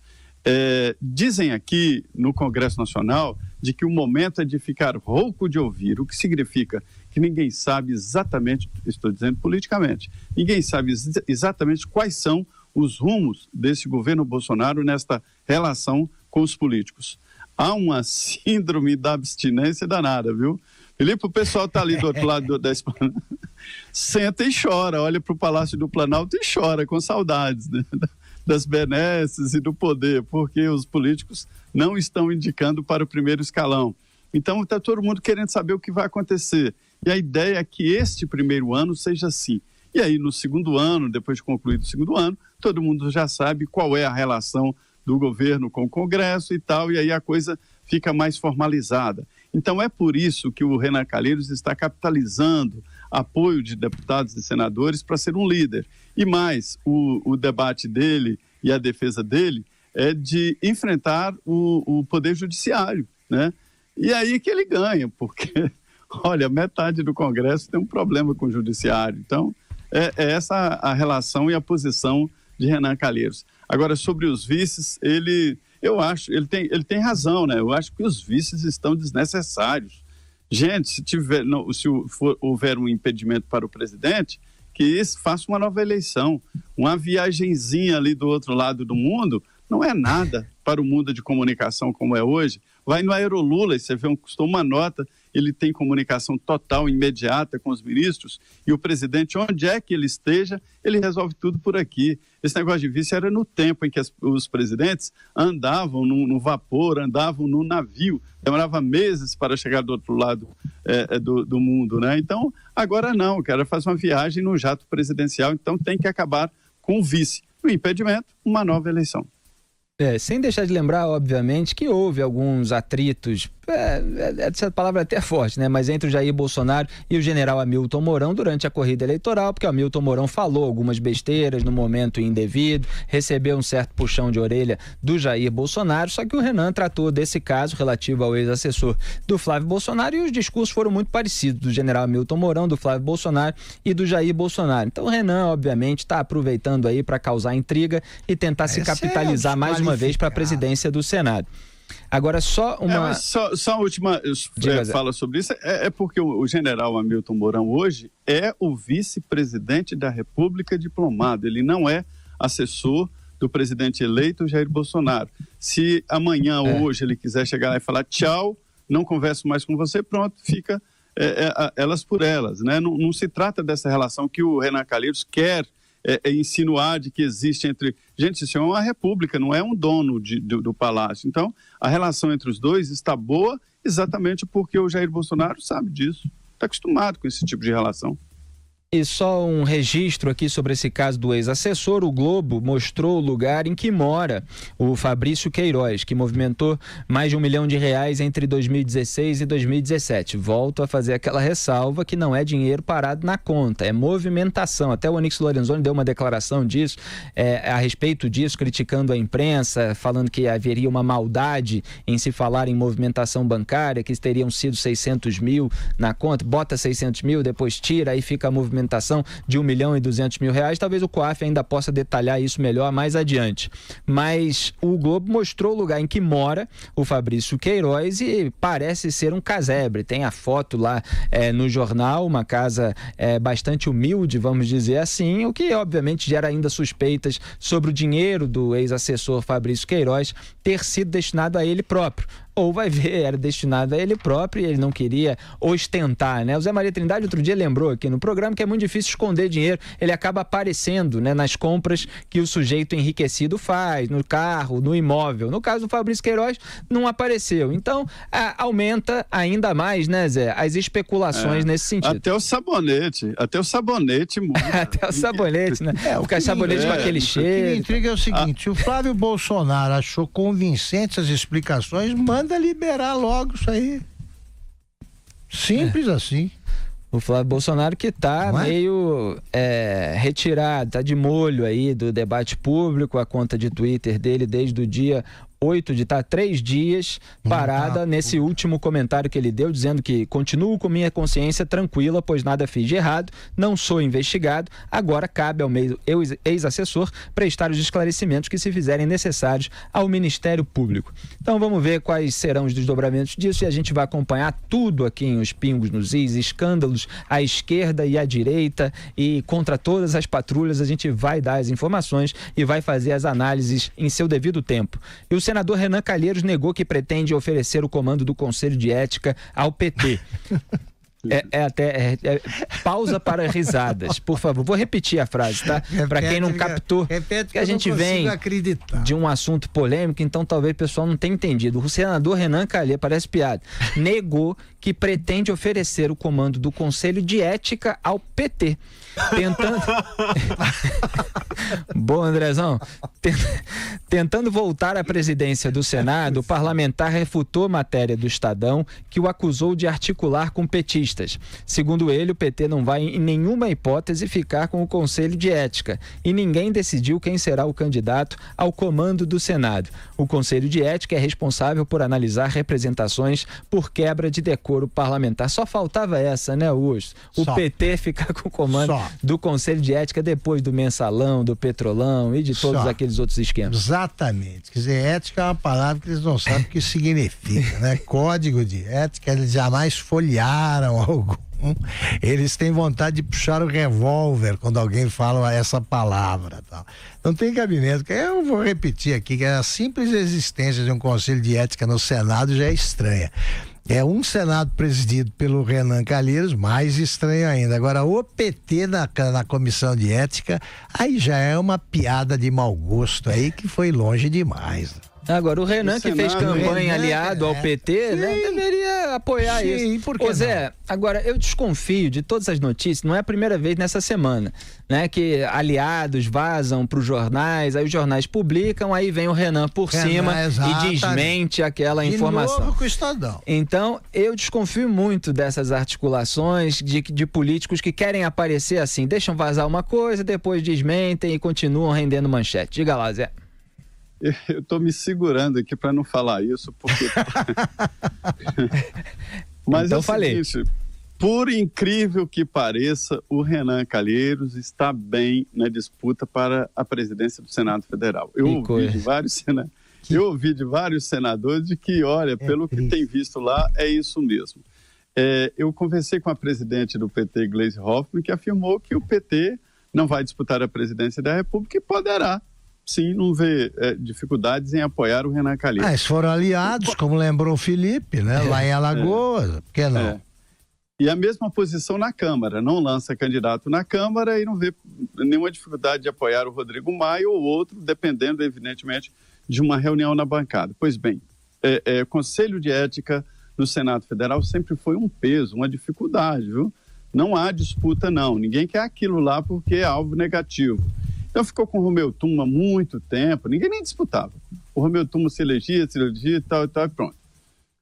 Dizem aqui no Congresso Nacional de que o momento é de ficar rouco de ouvir, o que significa que ninguém sabe exatamente, estou dizendo politicamente, ninguém sabe exatamente quais são os rumos desse governo Bolsonaro nesta relação com os políticos. Há uma síndrome da abstinência danada, viu? Felipe, o pessoal está ali do outro lado da esplanada, senta e chora, olha para o Palácio do Planalto e chora com saudades, né? Das benesses e do poder, porque os políticos não estão indicando para o primeiro escalão. Então está todo mundo querendo saber o que vai acontecer. E a ideia é que este primeiro ano seja assim. E aí no segundo ano, depois de concluído o segundo ano, todo mundo já sabe qual é a relação do governo com o Congresso e tal, e aí a coisa fica mais formalizada. Então é por isso que o Renan Calheiros está capitalizando apoio de deputados e senadores para ser um líder. E mais, o debate dele e a defesa dele é de enfrentar o Poder Judiciário, né? E aí que ele ganha, porque, olha, metade do Congresso tem um problema com o Judiciário. Então, é essa a relação e a posição de Renan Calheiros. Agora, sobre os vices, ele tem razão, né? Eu acho que os vices estão desnecessários. Gente, se houver um impedimento para o presidente, que faça uma nova eleição. Uma viagenzinha ali do outro lado do mundo não é nada para o mundo de comunicação como é hoje. Vai no Aerolula e você vê custou uma nota, ele tem comunicação total, imediata com os ministros, e o presidente, onde é que ele esteja, ele resolve tudo por aqui. Esse negócio de vice era no tempo em que os presidentes andavam no vapor, andavam no navio, demorava meses para chegar do outro lado do mundo, né? Então, agora não, o cara faz uma viagem no jato presidencial, então tem que acabar com o vice. O impedimento, uma nova eleição. Sem deixar de lembrar, obviamente, que houve alguns atritos, essa palavra é até forte, né? Mas entre o Jair Bolsonaro e o general Hamilton Mourão durante a corrida eleitoral, porque o Hamilton Mourão falou algumas besteiras no momento indevido, recebeu um certo puxão de orelha do Jair Bolsonaro, só que o Renan tratou desse caso relativo ao ex-assessor do Flávio Bolsonaro e os discursos foram muito parecidos, do general Hamilton Mourão, do Flávio Bolsonaro e do Jair Bolsonaro. Então o Renan, obviamente, está aproveitando aí para causar intriga e tentar se capitalizar mais uma vez para a presidência do Senado. Agora, só uma... só a última fala sobre isso, porque o general Hamilton Mourão hoje é o vice-presidente da República diplomado, ele não é assessor do presidente eleito Jair Bolsonaro. Se amanhã ou hoje ele quiser chegar lá e falar tchau, não converso mais com você, pronto, fica elas por elas, né? Não se trata dessa relação que o Renan Calheiros quer insinuar de que existe entre... Gente, isso é uma república, não é um dono do palácio. Então, a relação entre os dois está boa exatamente porque o Jair Bolsonaro sabe disso. Está acostumado com esse tipo de relação. E só um registro aqui sobre esse caso do ex-assessor. O Globo mostrou o lugar em que mora o Fabrício Queiroz, que movimentou mais de R$1 milhão entre 2016 e 2017. Volto a fazer aquela ressalva que não é dinheiro parado na conta, é movimentação. Até o Onyx Lorenzoni deu uma declaração disso, a respeito disso, criticando a imprensa, falando que haveria uma maldade em se falar em movimentação bancária, que teriam sido 600 mil na conta, bota 600 mil, depois tira, aí fica a movimentação de R$1 milhão. Talvez o COAF ainda possa detalhar isso melhor mais adiante. Mas o Globo mostrou o lugar em que mora o Fabrício Queiroz e parece ser um casebre. Tem a foto lá no jornal, uma casa bastante humilde, vamos dizer assim, o que obviamente gera ainda suspeitas sobre o dinheiro do ex-assessor Fabrício Queiroz ter sido destinado a ele próprio. Ou vai ver, era destinado a ele próprio e ele não queria ostentar, né? O Zé Maria Trindade outro dia lembrou aqui no programa que é muito difícil esconder dinheiro, ele acaba aparecendo, né, nas compras que o sujeito enriquecido faz, no carro, no imóvel. No caso do Fabrício Queiroz, não apareceu. Então, aumenta ainda mais, né, Zé, as especulações nesse sentido. Até o sabonete muda. Até o sabonete, né? Porque sabonete com aquele cheiro. O que me intriga é o seguinte, o Flávio Bolsonaro achou convincentes as explicações, manda liberar logo isso aí. Simples assim. O Flávio Bolsonaro que está meio retirado, está de molho aí do debate público, a conta de Twitter dele desde o dia 8 de estar 3 dias parada nesse último comentário que ele deu, dizendo que continuo com minha consciência tranquila, pois nada fiz de errado, não sou investigado, agora cabe ao ex-assessor prestar os esclarecimentos que se fizerem necessários ao Ministério Público. Então vamos ver quais serão os desdobramentos disso e a gente vai acompanhar tudo aqui em Os Pingos nos Is, escândalos à esquerda e à direita e contra todas as patrulhas, a gente vai dar as informações e vai fazer as análises em seu devido tempo. E o senador Renan Calheiros negou que pretende oferecer o comando do Conselho de Ética ao PT. Pausa para risadas, por favor. Vou repetir a frase, tá? Para quem não captou, que a gente vem de um assunto polêmico, então talvez o pessoal não tenha entendido. O senador Renan Calheiros, parece piada, negou que pretende oferecer o comando do Conselho de Ética ao PT. Bom, Andrezão, tentando voltar à presidência do Senado, o parlamentar refutou matéria do Estadão que o acusou de articular com petistas. Segundo ele, o PT não vai em nenhuma hipótese ficar com o Conselho de Ética e ninguém decidiu quem será o candidato ao comando do Senado. O Conselho de Ética é responsável por analisar representações por quebra de decoro parlamentar. Só faltava essa, né, Augusto? O PT ficar com o comando do Conselho de Ética depois do mensalão, do petrolão e de todos aqueles outros esquemas. Exatamente. Quer dizer, ética é uma palavra que eles não sabem o que significa, né? Código de ética, eles jamais folhearam algum. Eles têm vontade de puxar o revólver quando alguém fala essa palavra. Tal. Não tem cabimento. Eu vou repetir aqui que a simples existência de um Conselho de Ética no Senado já é estranha. É um Senado presidido pelo Renan Calheiros, mais estranho ainda. Agora, o PT na Comissão de Ética, aí já é uma piada de mau gosto aí que foi longe demais. Agora, o Renan, que fez campanha aliado ao PT, né, deveria apoiar isso. Por que Ô, Zé, agora, eu desconfio de todas as notícias, não é a primeira vez nessa semana, né, que aliados vazam para os jornais, aí os jornais publicam, aí vem o Renan por cima e desmente aquela informação. De novo com o Estadão. Então, eu desconfio muito dessas articulações de políticos que querem aparecer assim, deixam vazar uma coisa, depois desmentem e continuam rendendo manchete. Diga lá, Zé. Eu estou me segurando aqui para não falar isso, porque... Mas então é o seguinte, por incrível que pareça, o Renan Calheiros está bem na disputa para a presidência do Senado Federal. Eu ouvi de vários senadores de que, olha, pelo que tem visto lá, é isso mesmo. Eu conversei com a presidente do PT, Gleisi Hoffmann, que afirmou que o PT não vai disputar a presidência da República e poderá, sim, não vê dificuldades em apoiar o Renan Calheiros. Eles foram aliados, como lembrou o Felipe, né? Lá em Alagoas, por que não? E a mesma posição na Câmara, não lança candidato na Câmara e não vê nenhuma dificuldade de apoiar o Rodrigo Maia ou outro, dependendo, evidentemente, de uma reunião na bancada. Pois bem, Conselho de Ética no Senado Federal sempre foi um peso, uma dificuldade, viu? Não há disputa, não. Ninguém quer aquilo lá porque é alvo negativo. Então ficou com o Romeu Tuma há muito tempo, ninguém nem disputava. O Romeu Tuma se elegia e tal, e pronto.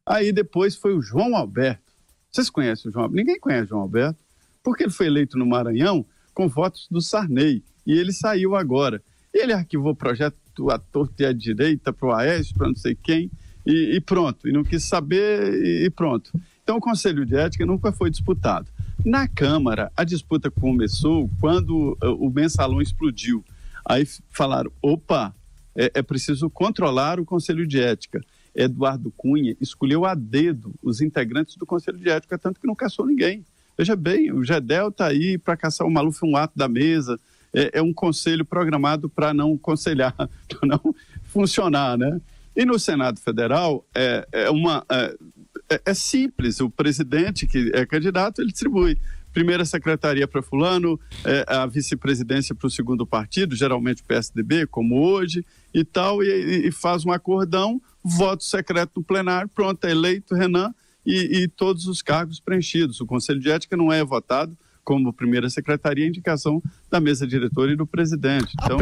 Aí depois foi o João Alberto. Vocês conhecem o João Alberto? Ninguém conhece o João Alberto, porque ele foi eleito no Maranhão com votos do Sarney, e ele saiu agora. Ele arquivou o projeto à torta e à direita para o Aécio, para não sei quem, e pronto. E não quis saber e pronto. Então o Conselho de Ética nunca foi disputado. Na Câmara, a disputa começou quando o mensalão explodiu. Aí falaram, opa, é preciso controlar o Conselho de Ética. Eduardo Cunha escolheu a dedo os integrantes do Conselho de Ética, tanto que não caçou ninguém. Veja bem, o Gedel está aí para caçar o Maluf um ato da mesa, é um conselho programado para não conselhar, para não funcionar, né? E no Senado Federal é simples, o presidente que é candidato, ele distribui primeira secretaria para fulano, a vice-presidência para o segundo partido, geralmente o PSDB, como hoje, e tal, e faz um acordão, voto secreto no plenário, pronto, é eleito Renan e todos os cargos preenchidos. O Conselho de Ética não é votado como primeira secretaria, indicação da mesa diretora e do presidente. Então,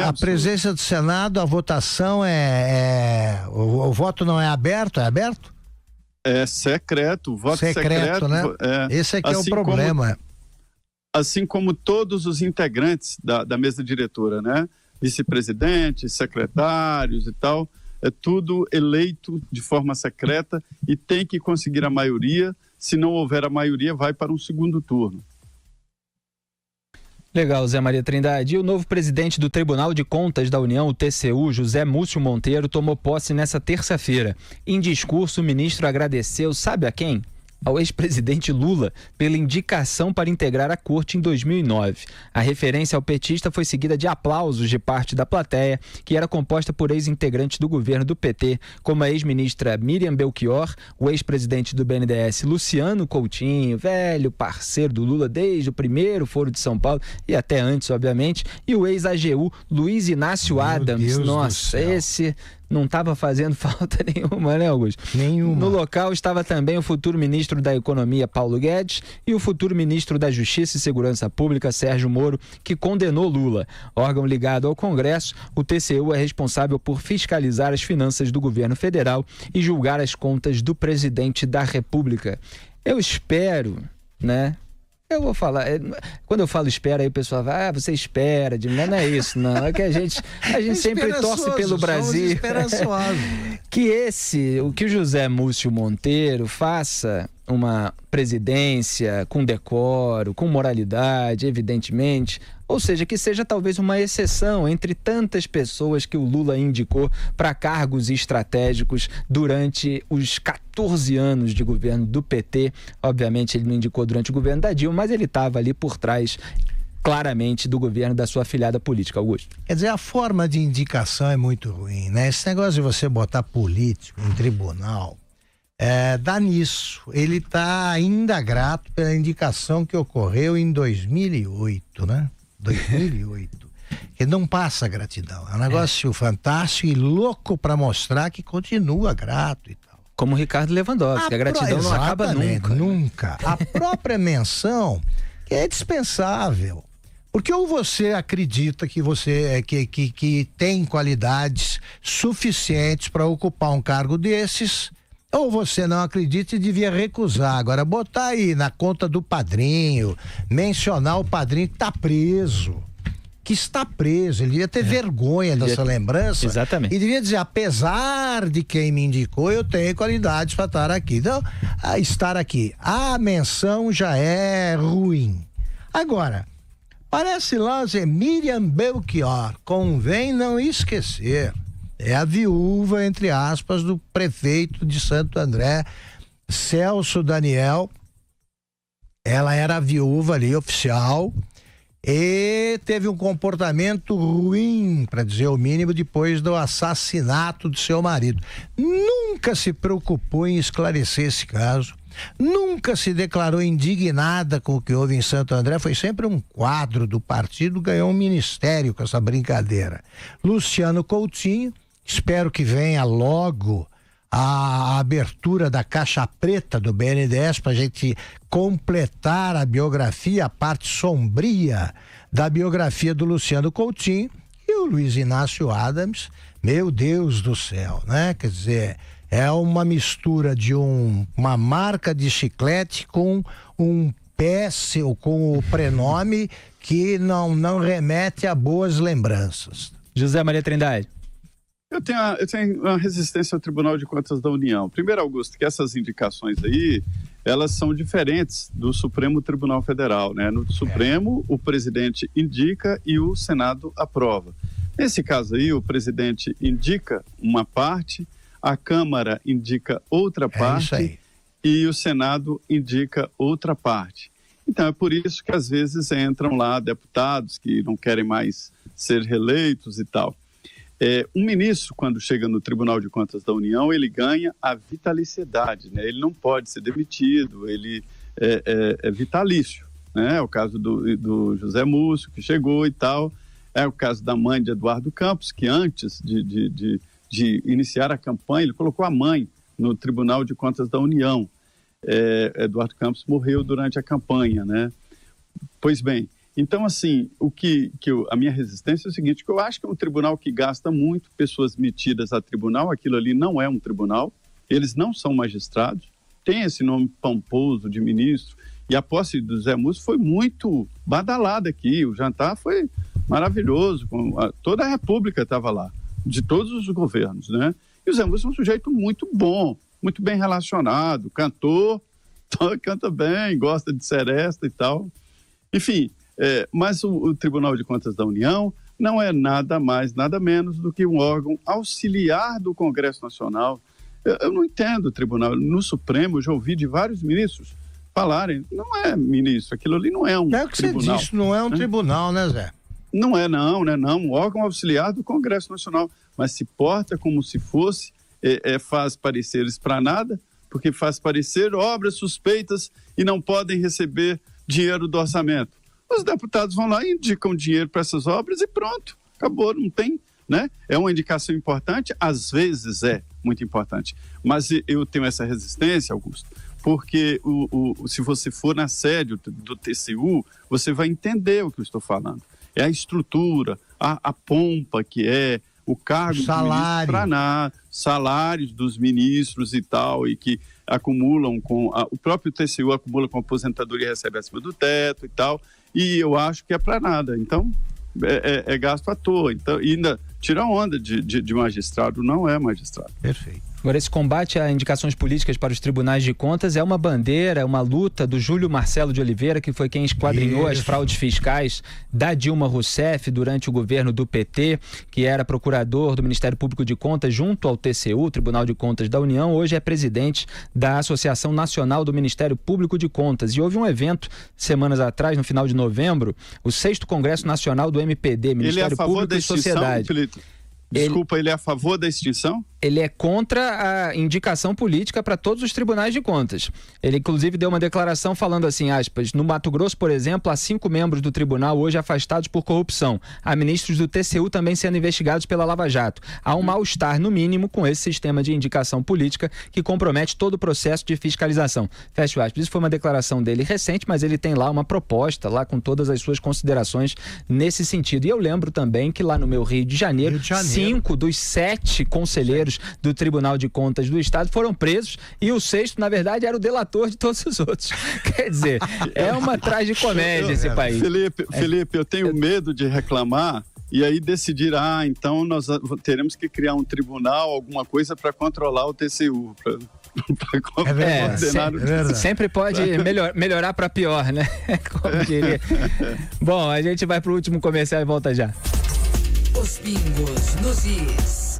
a presença do Senado, a votação o voto não é aberto, é aberto? É secreto, voto secreto, né? Esse aqui assim é o problema. Assim como todos os integrantes da mesa diretora, né? Vice-presidentes, secretários e tal, é tudo eleito de forma secreta e tem que conseguir a maioria. Se não houver a maioria, vai para um segundo turno. Legal, Zé Maria Trindade. E o novo presidente do Tribunal de Contas da União, o TCU, José Múcio Monteiro, tomou posse nessa terça-feira. Em discurso, o ministro agradeceu, sabe a quem? Ao ex-presidente Lula pela indicação para integrar a corte em 2009. A referência ao petista foi seguida de aplausos de parte da plateia, que era composta por ex-integrantes do governo do PT, como a ex-ministra Miriam Belchior, o ex-presidente do BNDES Luciano Coutinho, velho parceiro do Lula desde o primeiro Foro de São Paulo e até antes, obviamente, e o ex-AGU Luiz Inácio Adams. Nossa, esse não estava fazendo falta nenhuma, né, Augusto? Nenhuma. No local estava também o futuro ministro da Economia, Paulo Guedes, e o futuro ministro da Justiça e Segurança Pública, Sérgio Moro, que condenou Lula. Órgão ligado ao Congresso, o TCU é responsável por fiscalizar as finanças do governo federal e julgar as contas do presidente da República. Eu espero, né? Eu vou falar, quando eu falo espera, aí o pessoal vai, você espera, não é isso, não, é que a gente sempre torce pelo Brasil, que o José Múcio Monteiro faça uma presidência com decoro, com moralidade, evidentemente, ou seja, que seja talvez uma exceção entre tantas pessoas que o Lula indicou para cargos estratégicos durante os 14 anos de governo do PT. Obviamente ele não indicou durante o governo da Dilma, mas ele estava ali por trás claramente do governo da sua afilhada política, Augusto. Quer dizer, a forma de indicação é muito ruim, né? Esse negócio de você botar político em tribunal, dá nisso. Ele está ainda grato pela indicação que ocorreu em 2008, né? 2008. Ele não passa gratidão. É um negócio fantástico e louco para mostrar que continua grato e tal. Como o Ricardo Lewandowski, a gratidão não acaba nunca. Nunca. A própria menção que é dispensável. Porque ou você acredita que você que tem qualidades suficientes para ocupar um cargo desses, ou você não acredita e devia recusar. Agora, botar aí na conta do padrinho, mencionar o padrinho que está preso. Ele devia ter vergonha dessa lembrança. Exatamente. E devia dizer, apesar de quem me indicou, eu tenho qualidades para estar aqui. Então, estar aqui. A menção já é ruim. Agora, parece lá, Miriam Belchior, convém não esquecer. É a viúva, entre aspas, do prefeito de Santo André, Celso Daniel. Ela era a viúva ali, oficial, e teve um comportamento ruim, para dizer o mínimo, depois do assassinato do seu marido. Nunca se preocupou em esclarecer esse caso. Nunca se declarou indignada com o que houve em Santo André, foi sempre um quadro do partido, ganhou um ministério com essa brincadeira. Luciano Coutinho, espero que venha logo a abertura da caixa preta do BNDES para a gente completar a biografia, a parte sombria da biografia do Luciano Coutinho. E o Luiz Inácio Adams, meu Deus do céu, né? Quer dizer, é uma mistura de uma marca de chiclete com um péssimo, com o prenome que não remete a boas lembranças. José Maria Trindade. Eu tenho uma resistência ao Tribunal de Contas da União. Primeiro, Augusto, que essas indicações aí, elas são diferentes do Supremo Tribunal Federal, né? No Supremo, o presidente indica e o Senado aprova. Nesse caso aí, o presidente indica uma parte, a Câmara indica outra parte e o Senado indica outra parte. Então, é por isso que às vezes entram lá deputados que não querem mais ser reeleitos e tal. Um ministro, quando chega no Tribunal de Contas da União, ele ganha a vitaliciedade, né? Ele não pode ser demitido, ele é vitalício, né? É o caso do José Múcio, que chegou e tal. É o caso da mãe de Eduardo Campos, que antes de iniciar a campanha, ele colocou a mãe no Tribunal de Contas da União. Eduardo Campos morreu durante a campanha, né? Pois bem, então assim, a minha resistência é o seguinte, que eu acho que é um tribunal que gasta muito pessoas metidas a tribunal, aquilo ali não é um tribunal, eles não são magistrados, tem esse nome pomposo de ministro, e a posse do Zé Múcio foi muito badalada aqui, o jantar foi maravilhoso, toda a República estava lá, de todos os governos, né? E o Zé Múcio é um sujeito muito bom, muito bem relacionado, cantor, canta bem, gosta de seresta e tal. Enfim, mas o Tribunal de Contas da União não é nada mais, nada menos do que um órgão auxiliar do Congresso Nacional. Eu não entendo o tribunal. No Supremo, eu já ouvi de vários ministros falarem, não é ministro, aquilo ali não é um tribunal. É o que você disse, não é um tribunal, né, Zé? Não é não, um órgão auxiliar do Congresso Nacional, mas se porta como se fosse, faz pareceres para nada, porque faz parecer obras suspeitas e não podem receber dinheiro do orçamento. Os deputados vão lá e indicam dinheiro para essas obras e pronto, acabou, não tem, né? É uma indicação importante, às vezes é muito importante, mas eu tenho essa resistência, Augusto, porque se você for na sede do TCU, você vai entender o que eu estou falando. É a estrutura, a pompa que é, o cargo do ministro para nada, salários dos ministros e tal, e que acumulam o próprio TCU acumula com a aposentadoria e recebe acima do teto e tal, e eu acho que é para nada. Então, é gasto à toa. Então, e ainda tira onda de magistrado, não é magistrado. Perfeito. Agora, esse combate a indicações políticas para os tribunais de contas é uma bandeira, uma luta do Júlio Marcelo de Oliveira, que foi quem esquadrinhou as fraudes fiscais da Dilma Rousseff durante o governo do PT, que era procurador do Ministério Público de Contas junto ao TCU, Tribunal de Contas da União, hoje é presidente da Associação Nacional do Ministério Público de Contas. E houve um evento semanas atrás, no final de novembro, o 6º Congresso Nacional do MPD, Ministério Público e Sociedade. Desculpa, ele é a favor da extinção? Ele é contra a indicação política para todos os tribunais de contas. Ele, inclusive, deu uma declaração falando assim, aspas, no Mato Grosso, por exemplo, há 5 membros do tribunal hoje afastados por corrupção. Há ministros do TCU também sendo investigados pela Lava Jato. Há um mal-estar, no mínimo, com esse sistema de indicação política que compromete todo o processo de fiscalização. Fecha aspas. Isso foi uma declaração dele recente, mas ele tem lá uma proposta, lá com todas as suas considerações nesse sentido. E eu lembro também que lá no meu Rio de Janeiro. 5 dos 7 conselheiros do Tribunal de Contas do Estado foram presos e o 6º, na verdade, era o delator de todos os outros. Quer dizer, é uma tragicomédia esse país. Felipe, eu tenho medo de reclamar e aí decidir, então nós teremos que criar um tribunal, alguma coisa para controlar o TCU, sempre pode melhorar para pior, né? Como diria. Bom, a gente vai para o último comercial e volta já. Os pingos nos is.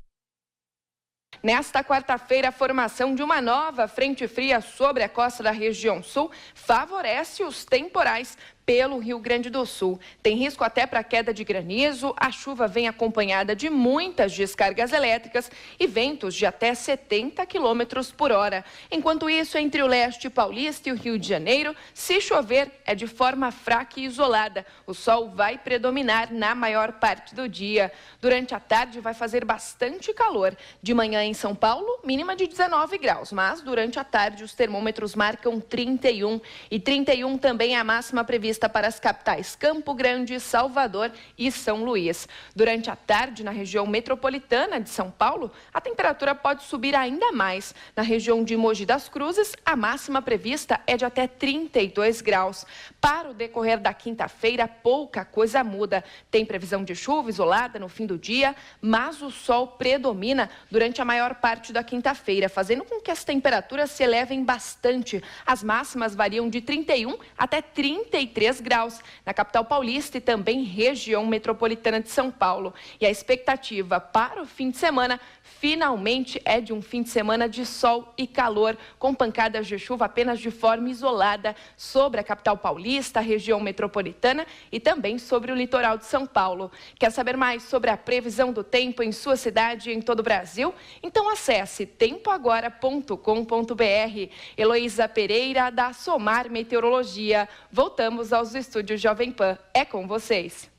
Nesta quarta-feira, a formação de uma nova frente fria sobre a costa da região sul favorece os temporais pelo Rio Grande do Sul. Tem risco até para queda de granizo, a chuva vem acompanhada de muitas descargas elétricas e ventos de até 70 km por hora. Enquanto isso, entre o leste paulista e o Rio de Janeiro, se chover, é de forma fraca e isolada. O sol vai predominar na maior parte do dia. Durante a tarde vai fazer bastante calor. De manhã em São Paulo, mínima de 19 graus, mas durante a tarde os termômetros marcam 31. E 31 também é a máxima prevista para as capitais Campo Grande, Salvador e São Luís. Durante a tarde, na região metropolitana de São Paulo, a temperatura pode subir ainda mais. Na região de Mogi das Cruzes, a máxima prevista é de até 32 graus. Para o decorrer da quinta-feira, pouca coisa muda. Tem previsão de chuva isolada no fim do dia, mas o sol predomina durante a maior parte da quinta-feira, fazendo com que as temperaturas se elevem bastante. As máximas variam de 31 até 33 graus na capital paulista e também região metropolitana de São Paulo. E a expectativa para o fim de semana finalmente é de um fim de semana de sol e calor, com pancadas de chuva apenas de forma isolada sobre a capital paulista, a região metropolitana e também sobre o litoral de São Paulo. Quer saber mais sobre a previsão do tempo em sua cidade e em todo o Brasil? Então acesse tempoagora.com.br. Heloísa Pereira, da Somar Meteorologia. Voltamos aos estúdios Jovem Pan. É com vocês.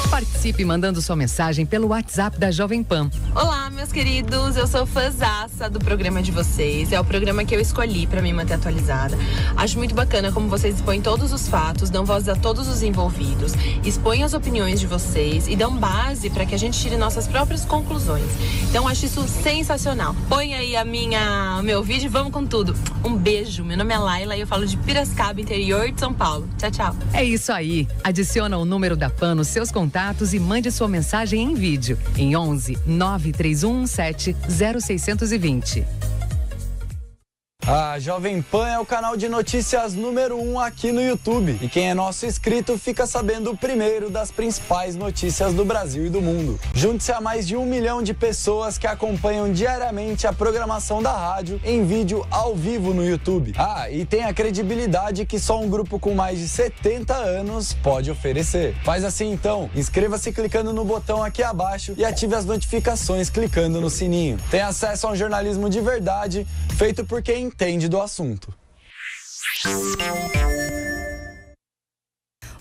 Participe mandando sua mensagem pelo WhatsApp da Jovem Pan. Olá, meus queridos, eu sou fãzaça do programa de vocês. É o programa que eu escolhi para me manter atualizada. Acho muito bacana como vocês expõem todos os fatos, dão voz a todos os envolvidos, expõem as opiniões de vocês e dão base para que a gente tire nossas próprias conclusões. Então, acho isso sensacional. Põe aí o meu vídeo e vamos com tudo. Um beijo, meu nome é Laila e eu falo de Piracicaba, interior de São Paulo. Tchau, tchau. É isso aí. Adiciona o número da PAN nos seus contatos e mande sua mensagem em vídeo em 11 93117 0620. A Jovem Pan é o canal de notícias número 1 aqui no YouTube. E quem é nosso inscrito fica sabendo primeiro das principais notícias do Brasil e do mundo. Junte-se a mais de 1 milhão de pessoas que acompanham diariamente a programação da rádio em vídeo ao vivo no YouTube. Ah, e tem a credibilidade que só um grupo com mais de 70 anos pode oferecer. Faz assim então, inscreva-se clicando no botão aqui abaixo e ative as notificações clicando no sininho. Tem acesso a um jornalismo de verdade, feito por quem entende do assunto.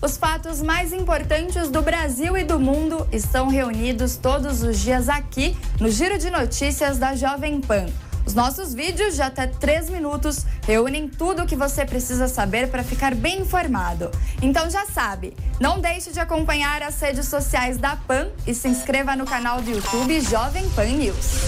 Os fatos mais importantes do Brasil e do mundo estão reunidos todos os dias aqui no Giro de Notícias da Jovem Pan. Os nossos vídeos de até 3 minutos reúnem tudo o que você precisa saber para ficar bem informado. Então já sabe, não deixe de acompanhar as redes sociais da PAN e se inscreva no canal do YouTube Jovem Pan News.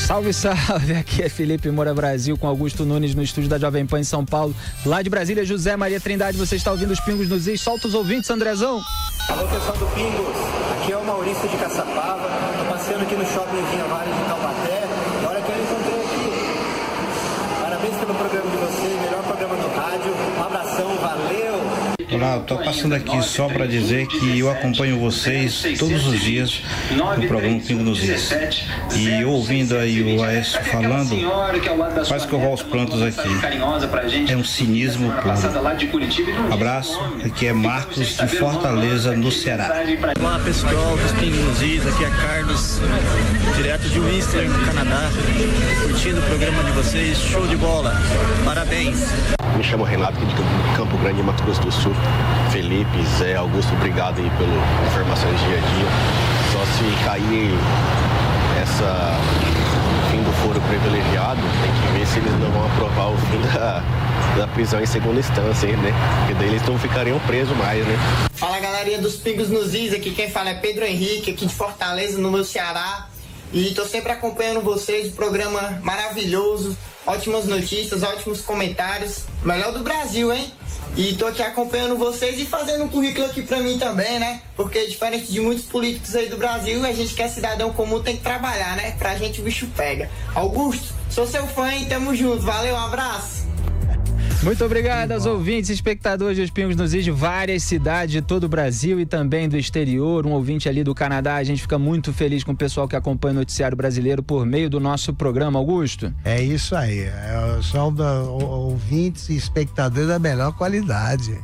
Salve, salve! Aqui é Felipe Moura Brasil com Augusto Nunes no estúdio da Jovem Pan em São Paulo. Lá de Brasília, José Maria Trindade, você está ouvindo os Pingos nos Is. Solta os ouvintes, Andrezão! Alô, pessoal do Pingos, aqui é o Maurício de Caçapava. Estou passeando aqui no Shopping Vinha Vale de Taubaté. E olha quem eu encontrei aqui. Parabéns pelo programa de vocês, melhor programa do rádio. Um abração, valeu! Olá, eu tô passando aqui só para dizer que eu acompanho vocês todos os dias no programa Pingo nos Is. E ouvindo aí o Aécio falando, quase que eu vou aos prantos aqui. É um cinismo puro. Abraço, aqui é Marcos de Fortaleza, no Ceará. Olá pessoal dos Pingos nos Is, aqui é Carlos, direto de Whistler, no Canadá, curtindo o programa de vocês, show de bola, parabéns. Me chamo Renato, aqui de Campo Grande, Mato Grosso do Sul. Felipe, Zé, Augusto, obrigado aí pelas informações dia a dia. Só se cair essa fim do foro privilegiado, tem que ver se eles não vão aprovar o fim da prisão em segunda instância, né? Porque daí eles não ficariam presos mais, né? Fala, galerinha dos Pingos nos Is, aqui quem fala é Pedro Henrique, aqui de Fortaleza, no meu Ceará. E tô sempre acompanhando vocês, um programa maravilhoso. ótimas notícias, ótimos comentários. Melhor do Brasil, hein? E tô aqui acompanhando vocês e fazendo um currículo aqui pra mim também, né? Porque diferente de muitos políticos aí do Brasil, a gente que é cidadão comum tem que trabalhar, né? Pra gente o bicho pega. Augusto, sou seu fã e tamo junto. Valeu, um abraço. Muito obrigado aos ouvintes e espectadores dos Pingos nos Is de várias cidades de todo o Brasil e também do exterior. Um ouvinte ali do Canadá, a gente fica muito feliz com o pessoal que acompanha o noticiário brasileiro por meio do nosso programa, Augusto. É isso aí, são ouvintes e espectadores da melhor qualidade.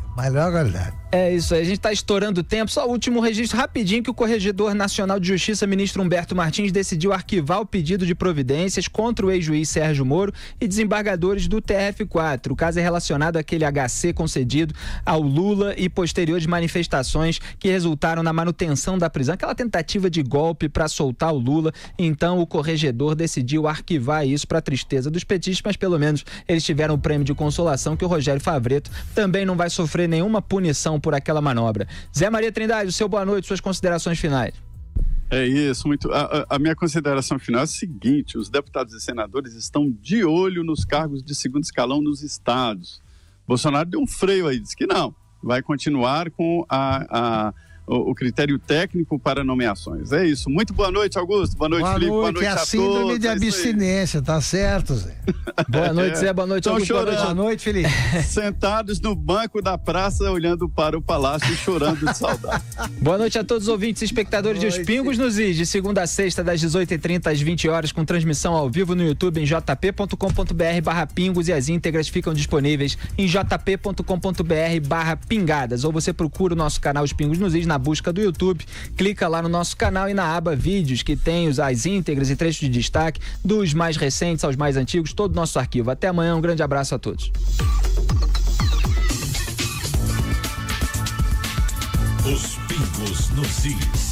É isso aí, a gente está estourando o tempo. Só o último registro rapidinho que o Corregedor Nacional de Justiça, ministro Humberto Martins, decidiu arquivar o pedido de providências contra o ex-juiz Sérgio Moro e desembargadores do TRF4. O caso é relacionado àquele HC concedido ao Lula e posteriores manifestações que resultaram na manutenção da prisão, aquela tentativa de golpe para soltar o Lula. Então o Corregedor decidiu arquivar isso para tristeza dos petistas, mas pelo menos eles tiveram o prêmio de consolação que o Rogério Favretto também não vai sofrer nenhuma punição por aquela manobra. Zé Maria Trindade, o seu boa noite, suas considerações finais. É isso, a minha consideração final é a seguinte: os deputados e senadores estão de olho nos cargos de segundo escalão nos estados. Bolsonaro deu um freio aí, disse que não, vai continuar com o critério técnico para nomeações. É isso. Muito boa noite, Augusto. Boa noite, Felipe. Boa noite a todos. Síndrome de abstinência, tá certo, Zé? Boa noite, Zé. Boa noite, Augusto. Boa noite, Felipe. Sentados no banco da praça, olhando para o palácio e chorando de saudade. Boa noite a todos os ouvintes e espectadores de Os Pingos nos Is, de segunda a sexta, das 18h30 às 20 horas, com transmissão ao vivo no YouTube em jp.com.br/pingos, e as íntegras ficam disponíveis em jp.com.br/pingadas. Ou você procura o nosso canal Os Pingos nos Is na busca do YouTube, clica lá no nosso canal e na aba Vídeos, que tem as íntegras e trechos de destaque dos mais recentes aos mais antigos, todo o nosso arquivo. Até amanhã, um grande abraço a todos. Os Pingos nos Is.